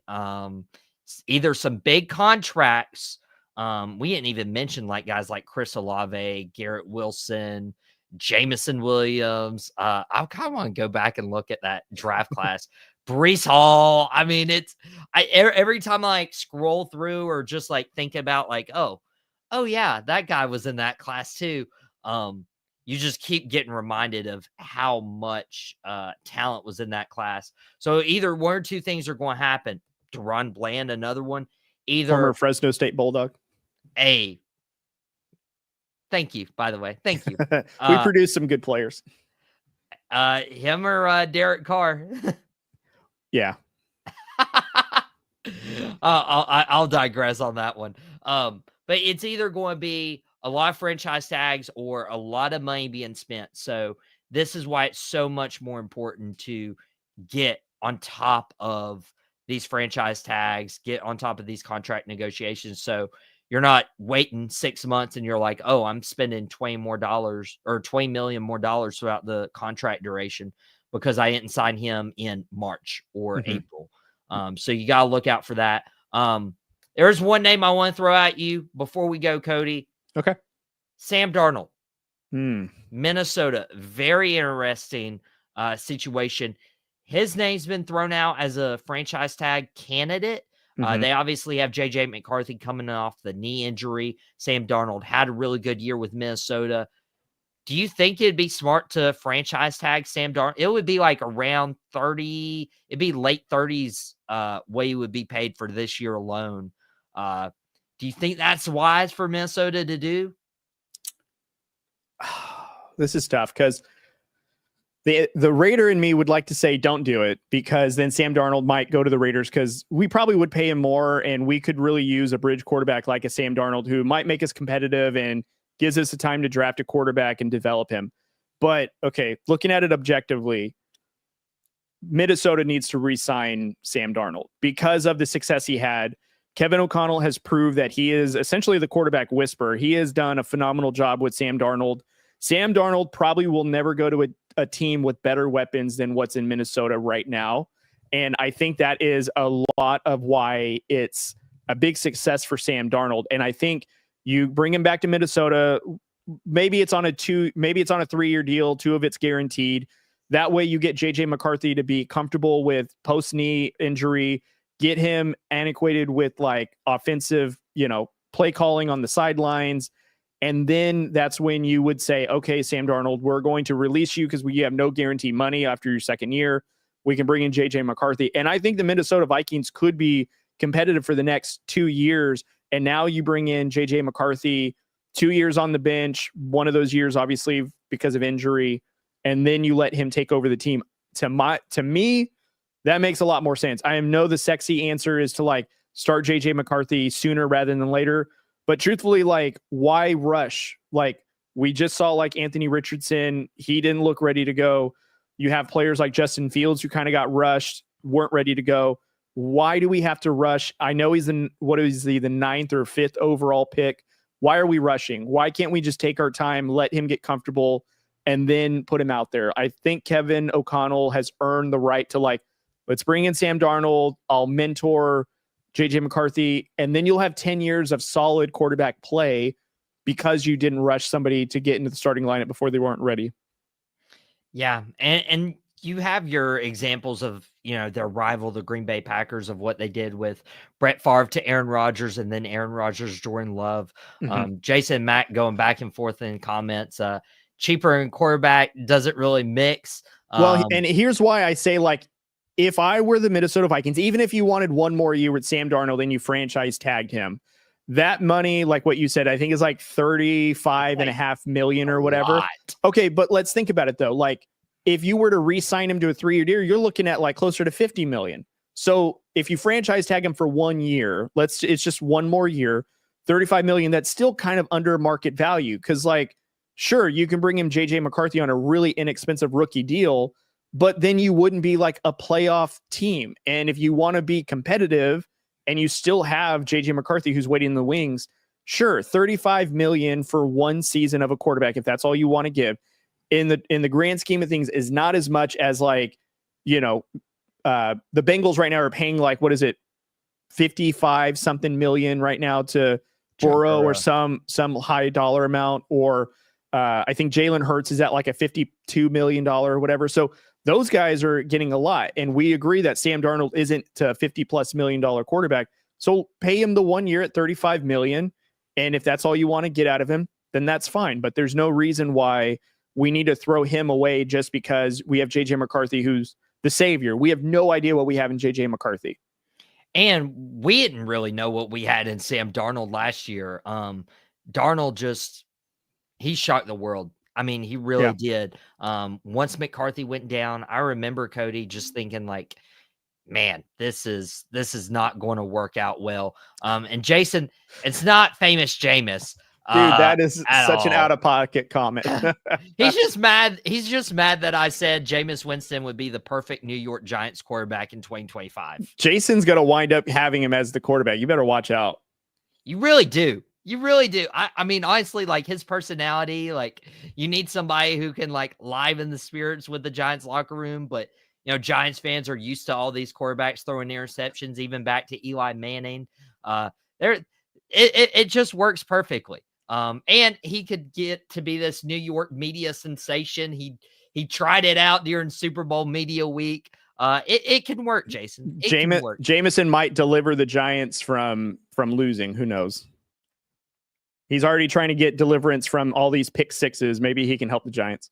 S1: either some big contracts. We didn't even mention like guys like Chris Olave, Garrett Wilson, Jameson Williams. I kind of want to go back and look at that draft class. Brees Hall. I mean, every time I like scroll through or just like think about like, oh yeah, that guy was in that class too. You just keep getting reminded of how much talent was in that class. So either one or two things are going to happen. Deron Bland, another one. Either
S2: former Fresno State Bulldog.
S1: Thank you, by the way. Thank you.
S2: We produced some good players.
S1: Him or Derek Carr.
S2: Yeah.
S1: I'll digress on that one. But it's either going to be a lot of franchise tags or a lot of money being spent. So this is why it's so much more important to get on top of these franchise tags, get on top of these contract negotiations. So you're not waiting 6 months and you're like, oh, I'm spending $20 million more throughout the contract duration because I didn't sign him in March or April. So you got to look out for that. There's one name I want to throw at you before we go, Cody.
S2: Okay.
S1: Sam Darnold, Minnesota. Very interesting situation. His name's been thrown out as a franchise tag candidate. They obviously have J.J. McCarthy coming off the knee injury. Sam Darnold had a really good year with Minnesota. Do you think it'd be smart to franchise tag Sam Darnold? It would be like around 30. It'd be late 30s what he would be paid for this year alone. Do you think that's wise for Minnesota to do?
S2: This is tough because the Raider in me would like to say don't do it because then Sam Darnold might go to the Raiders because we probably would pay him more and we could really use a bridge quarterback like a Sam Darnold who might make us competitive and gives us the time to draft a quarterback and develop him. But, okay, looking at it objectively, Minnesota needs to re-sign Sam Darnold because of the success he had. Kevin O'Connell has proved that he is essentially the quarterback whisperer. He has done a phenomenal job with Sam Darnold. Sam Darnold probably will never go to a team with better weapons than what's in Minnesota right now. And I think that is a lot of why it's a big success for Sam Darnold. And I think you bring him back to Minnesota. Maybe it's on a 3-year deal. 2 of it's guaranteed. That way you get JJ McCarthy to be comfortable with post-knee injury, get him antiquated with like offensive, play calling on the sidelines. And then that's when you would say, okay, Sam Darnold, we're going to release you because we have no guarantee money after your second year. We can bring in JJ McCarthy. And I think the Minnesota Vikings could be competitive for the next 2 years. And now you bring in JJ McCarthy, 2 years on the bench, one of those years, obviously, because of injury. And then you let him take over the team. To me, that makes a lot more sense. I know the sexy answer is to like start JJ McCarthy sooner rather than later. But truthfully, like, why rush? Like, we just saw like Anthony Richardson. He didn't look ready to go. You have players like Justin Fields who kind of got rushed, weren't ready to go. Why do we have to rush? I know he's the 9th or 5th overall pick. Why are we rushing? Why can't we just take our time, let him get comfortable, and then put him out there? I think Kevin O'Connell has earned the right to like, let's bring in Sam Darnold. I'll mentor JJ McCarthy, and then you'll have 10 years of solid quarterback play because you didn't rush somebody to get into the starting lineup before they weren't ready.
S1: Yeah. And you have your examples of, their rival, the Green Bay Packers, of what they did with Brett Favre to Aaron Rodgers and then Aaron Rodgers, Jordan Love. Jason Mack going back and forth in comments. Cheaper and quarterback doesn't really mix.
S2: Well, and here's why I say, like, if I were the Minnesota Vikings, even if you wanted one more year with Sam Darnold and you franchise tagged him, that money, like what you said, I think is like $35.5 million or whatever.
S1: Lot. Okay,
S2: but let's think about it though. Like, if you were to re-sign him to a 3-year deal, you're looking at like closer to $50 million. So if you franchise tag him for 1 year, it's just one more year, $35 million. That's still kind of under market value because, like, sure, you can bring him JJ McCarthy on a really inexpensive rookie deal, but then you wouldn't be like a playoff team. And if you want to be competitive and you still have JJ McCarthy who's waiting in the wings, sure, $35 million for 1 season of a quarterback, if that's all you want to give, in the grand scheme of things, is not as much as like, the Bengals right now are paying like, what is it, 55 something million right now to Burrow or some high dollar amount, or I think Jalen Hurts is at like a $52 million or whatever. So those guys are getting a lot. And we agree that Sam Darnold isn't a $50+ million quarterback. So pay him the 1 year at $35 million. And if that's all you want to get out of him, then that's fine. But there's no reason why we need to throw him away just because we have JJ McCarthy, who's the savior. We have no idea what we have in JJ McCarthy.
S1: And we didn't really know what we had in Sam Darnold last year. Darnold he shocked the world. I mean, he really did. Once McCarthy went down, I remember Cody just thinking like, man, this is not going to work out well. And Jason, it's not famous Jameis.
S2: Dude, that is such an out-of-pocket comment.
S1: He's just mad. He's just mad that I said Jameis Winston would be the perfect New York Giants quarterback in 2025.
S2: Jason's going to wind up having him as the quarterback. You better watch out.
S1: You really do. You really do. I mean, honestly, like his personality, like you need somebody who can like liven the spirits with the Giants locker room. But, you know, Giants fans are used to all these quarterbacks throwing interceptions, even back to Eli Manning. It just works perfectly. And he could get to be this New York media sensation. He tried it out during Super Bowl media week. It can work, Jason.
S2: Jameson might deliver the Giants from losing. Who knows? He's already trying to get deliverance from all these pick sixes. Maybe he can help the Giants.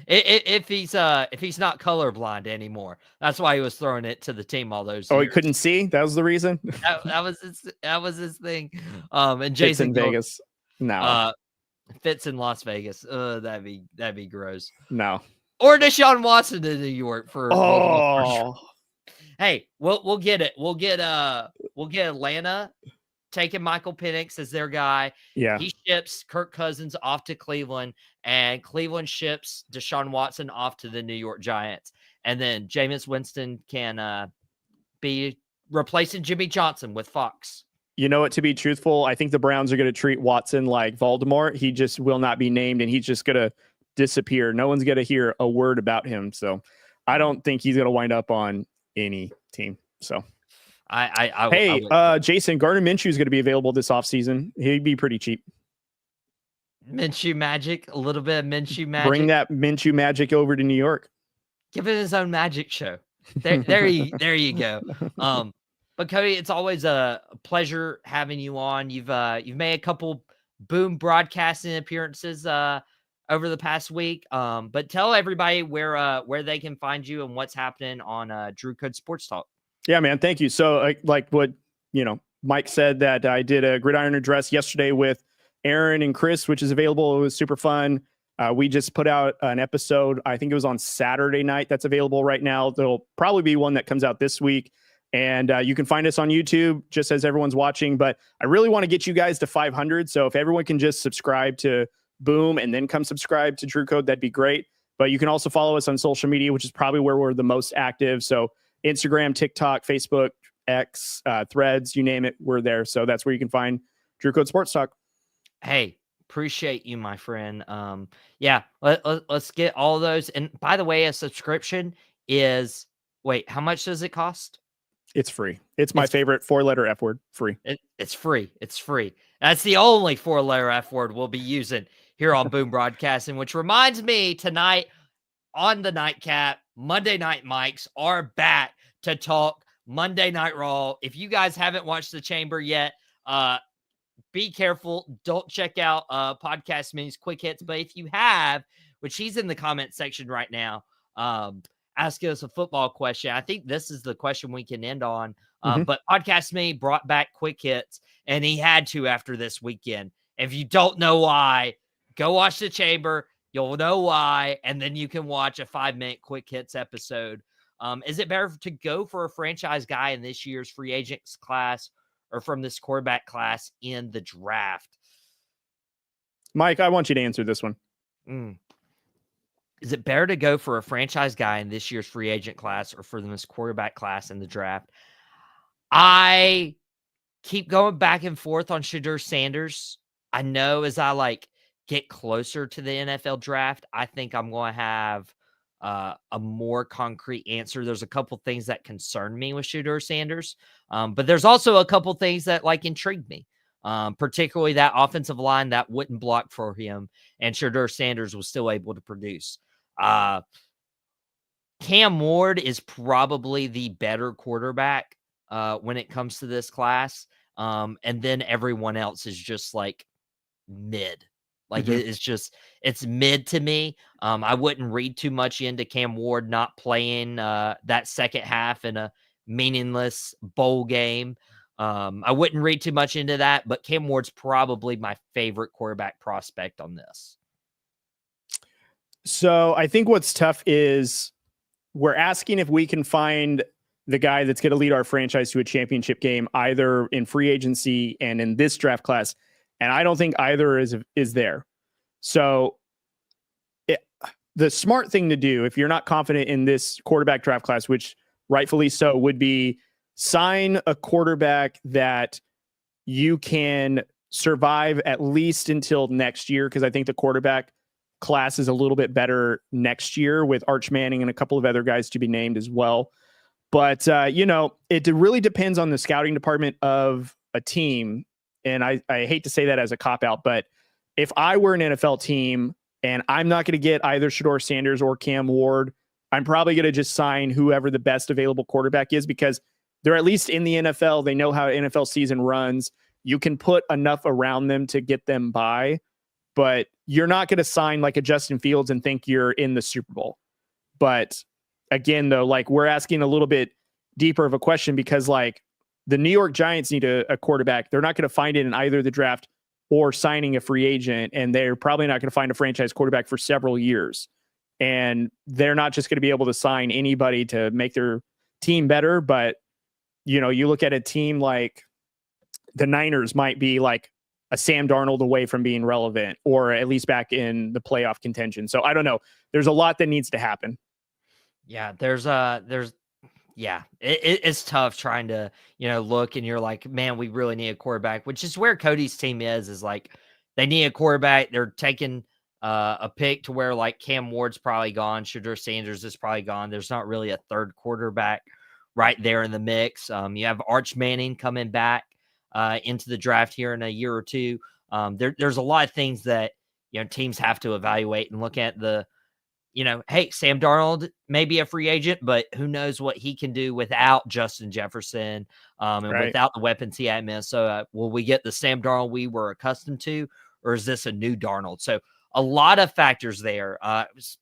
S1: If he's not colorblind anymore, that's why he was throwing it to the team all those years.
S2: Oh, he couldn't see? That was the reason?
S1: that was his thing. And Jason
S2: Fits in Vegas. No.
S1: Fits in Las Vegas. That'd be gross.
S2: No.
S1: Or Deshaun Watson to New York for Hey, we'll get it. We'll get Atlanta taking Michael Penix as their guy.
S2: Yeah.
S1: He ships Kirk Cousins off to Cleveland, and Cleveland ships Deshaun Watson off to the New York Giants. And then Jameis Winston can be replacing Jimmy Johnson with Fox.
S2: You know what, to be truthful, I think the Browns are going to treat Watson like Voldemort. He just will not be named, and he's just going to disappear. No one's going to hear a word about him. So I don't think he's going to wind up on any team. So Jason, Gardner Minshew is going to be available this offseason. He'd be pretty cheap.
S1: Minshew magic, a little bit of Minshew magic.
S2: Bring that Minshew magic over to New York.
S1: Give it his own magic show. There you go. But Cody, it's always a pleasure having you on. You've made a couple Boom broadcasting appearances over the past week. But tell everybody where they can find you and what's happening on Drew Code Sports Talk.
S2: Yeah, man. Thank you. So like what, Mike said, that I did a gridiron address yesterday with Aaron and Chris, which is available. It was super fun. We just put out an episode. I think it was on Saturday night. That's available right now. There'll probably be one that comes out this week. And you can find us on YouTube just as everyone's watching. But I really want to get you guys to 500. So if everyone can just subscribe to Boom and then come subscribe to Drew Code, that'd be great. But you can also follow us on social media, which is probably where we're the most active. So Instagram, TikTok, Facebook, X, Threads, you name it, we're there. So that's where you can find Drew Code Sports Talk.
S1: Hey, appreciate you, my friend. Let's get all those. And by the way, a subscription is, how much does it cost?
S2: It's free. It's my favorite 4-letter F word. Free.
S1: It's free. It's free. That's the only 4-letter F word we'll be using here on Boom Broadcasting, which reminds me, tonight on the Nightcap, Monday Night Mics are back to talk Monday Night Raw. If you guys haven't watched The Chamber yet, be careful. Don't check out Podcast Minis Quick Hits. But if you have, which he's in the comment section right now, ask us a football question. I think this is the question we can end on. But Podcast Me brought back Quick Hits, and he had to after this weekend. If you don't know why, go watch The Chamber. You'll know why, and then you can watch a 5-minute Quick Hits episode. Is it better to go for a franchise guy in this year's free agents class or from this quarterback class in the draft?
S2: Mike, I want you to answer this one.
S1: Is it better to go for a franchise guy in this year's free agent class or for this quarterback class in the draft? I keep going back and forth on Shedeur Sanders. I know as I get closer to the NFL draft, I think I'm going to have a more concrete answer. There's a couple things that concern me with Shedeur Sanders, but there's also a couple things that like intrigue me, particularly that offensive line that wouldn't block for him, and Shedeur Sanders was still able to produce. Cam Ward is probably the better quarterback when it comes to this class, and then everyone else is just like mid. Like it's mid to me. I wouldn't read too much into Cam Ward not playing that second half in a meaningless bowl game. I wouldn't read too much into that, but Cam Ward's probably my favorite quarterback prospect on this.
S2: So I think what's tough is we're asking if we can find the guy that's going to lead our franchise to a championship game, either in free agency and in this draft class. And I don't think either is there. So the smart thing to do, if you're not confident in this quarterback draft class, which rightfully so, would be sign a quarterback that you can survive at least until next year. Because I think the quarterback class is a little bit better next year with Arch Manning and a couple of other guys to be named as well. But, it really depends on the scouting department of a team. And I hate to say that as a cop-out, but if I were an NFL team and I'm not going to get either Shedeur Sanders or Cam Ward, I'm probably going to just sign whoever the best available quarterback is, because they're at least in the NFL. They know how NFL season runs. You can put enough around them to get them by, but you're not going to sign like a Justin Fields and think you're in the Super Bowl. But again, though, like we're asking a little bit deeper of a question, because like the New York Giants need a quarterback. They're not going to find it in either the draft or signing a free agent, and they're probably not going to find a franchise quarterback for several years. And they're not just going to be able to sign anybody to make their team better. But, you look at a team like the Niners might be like a Sam Darnold away from being relevant, or at least back in the playoff contention. So I don't know. There's a lot that needs to happen.
S1: Yeah, it's tough trying to, look and you're like, man, we really need a quarterback, which is where Cody's team is like they need a quarterback. They're taking a pick to where like Cam Ward's probably gone. Shedeur Sanders is probably gone. There's not really a third quarterback right there in the mix. You have Arch Manning coming back into the draft here in a year or two. There's a lot of things that, teams have to evaluate and look at the, hey, Sam Darnold may be a free agent, but who knows what he can do without Justin Jefferson and without the weapons he had in Minnesota. Will we get the Sam Darnold we were accustomed to, or is this a new Darnold? So a lot of factors there.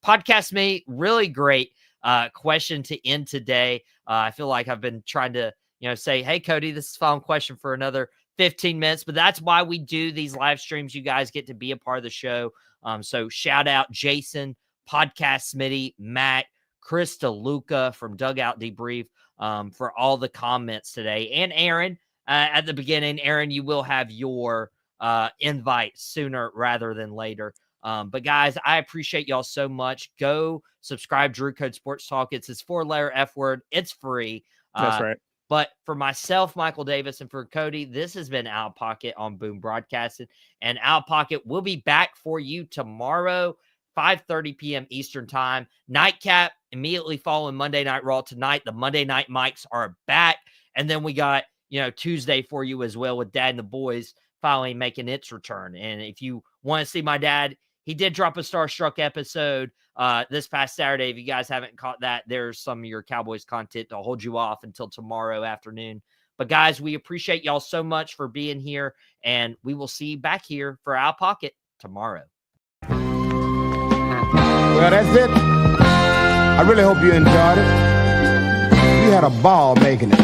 S1: Podcast me, really great question to end today. I feel like I've been trying to, say, hey, Cody, this is final question for another 15 minutes, but that's why we do these live streams. You guys get to be a part of the show. So shout out Jason, Podcast Smitty, Matt, Chris DeLuca from Dugout Debrief for all the comments today. And Aaron, at the beginning, Aaron, you will have your invite sooner rather than later. But guys, I appreciate y'all so much. Go subscribe, Drew Code Sports Talk. It's his 4-letter F word. It's free.
S2: That's right.
S1: But for myself, Michael Davis, and for Cody, this has been Out Pocket on Boom Broadcasting. And Out Pocket will be back for you tomorrow, 5:30 p.m. Eastern Time. Nightcap immediately following Monday Night Raw tonight. The Monday Night Mics are back. And then we got, Tuesday for you as well with Dad and the Boys finally making its return. And if you want to see my dad, he did drop a Starstruck episode this past Saturday. If you guys haven't caught that, there's some of your Cowboys content to hold you off until tomorrow afternoon. But guys, we appreciate y'all so much for being here, and we will see you back here for Out Pocket tomorrow.
S3: Well, that's it. I really hope you enjoyed it. We had a ball making it.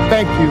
S3: Thank you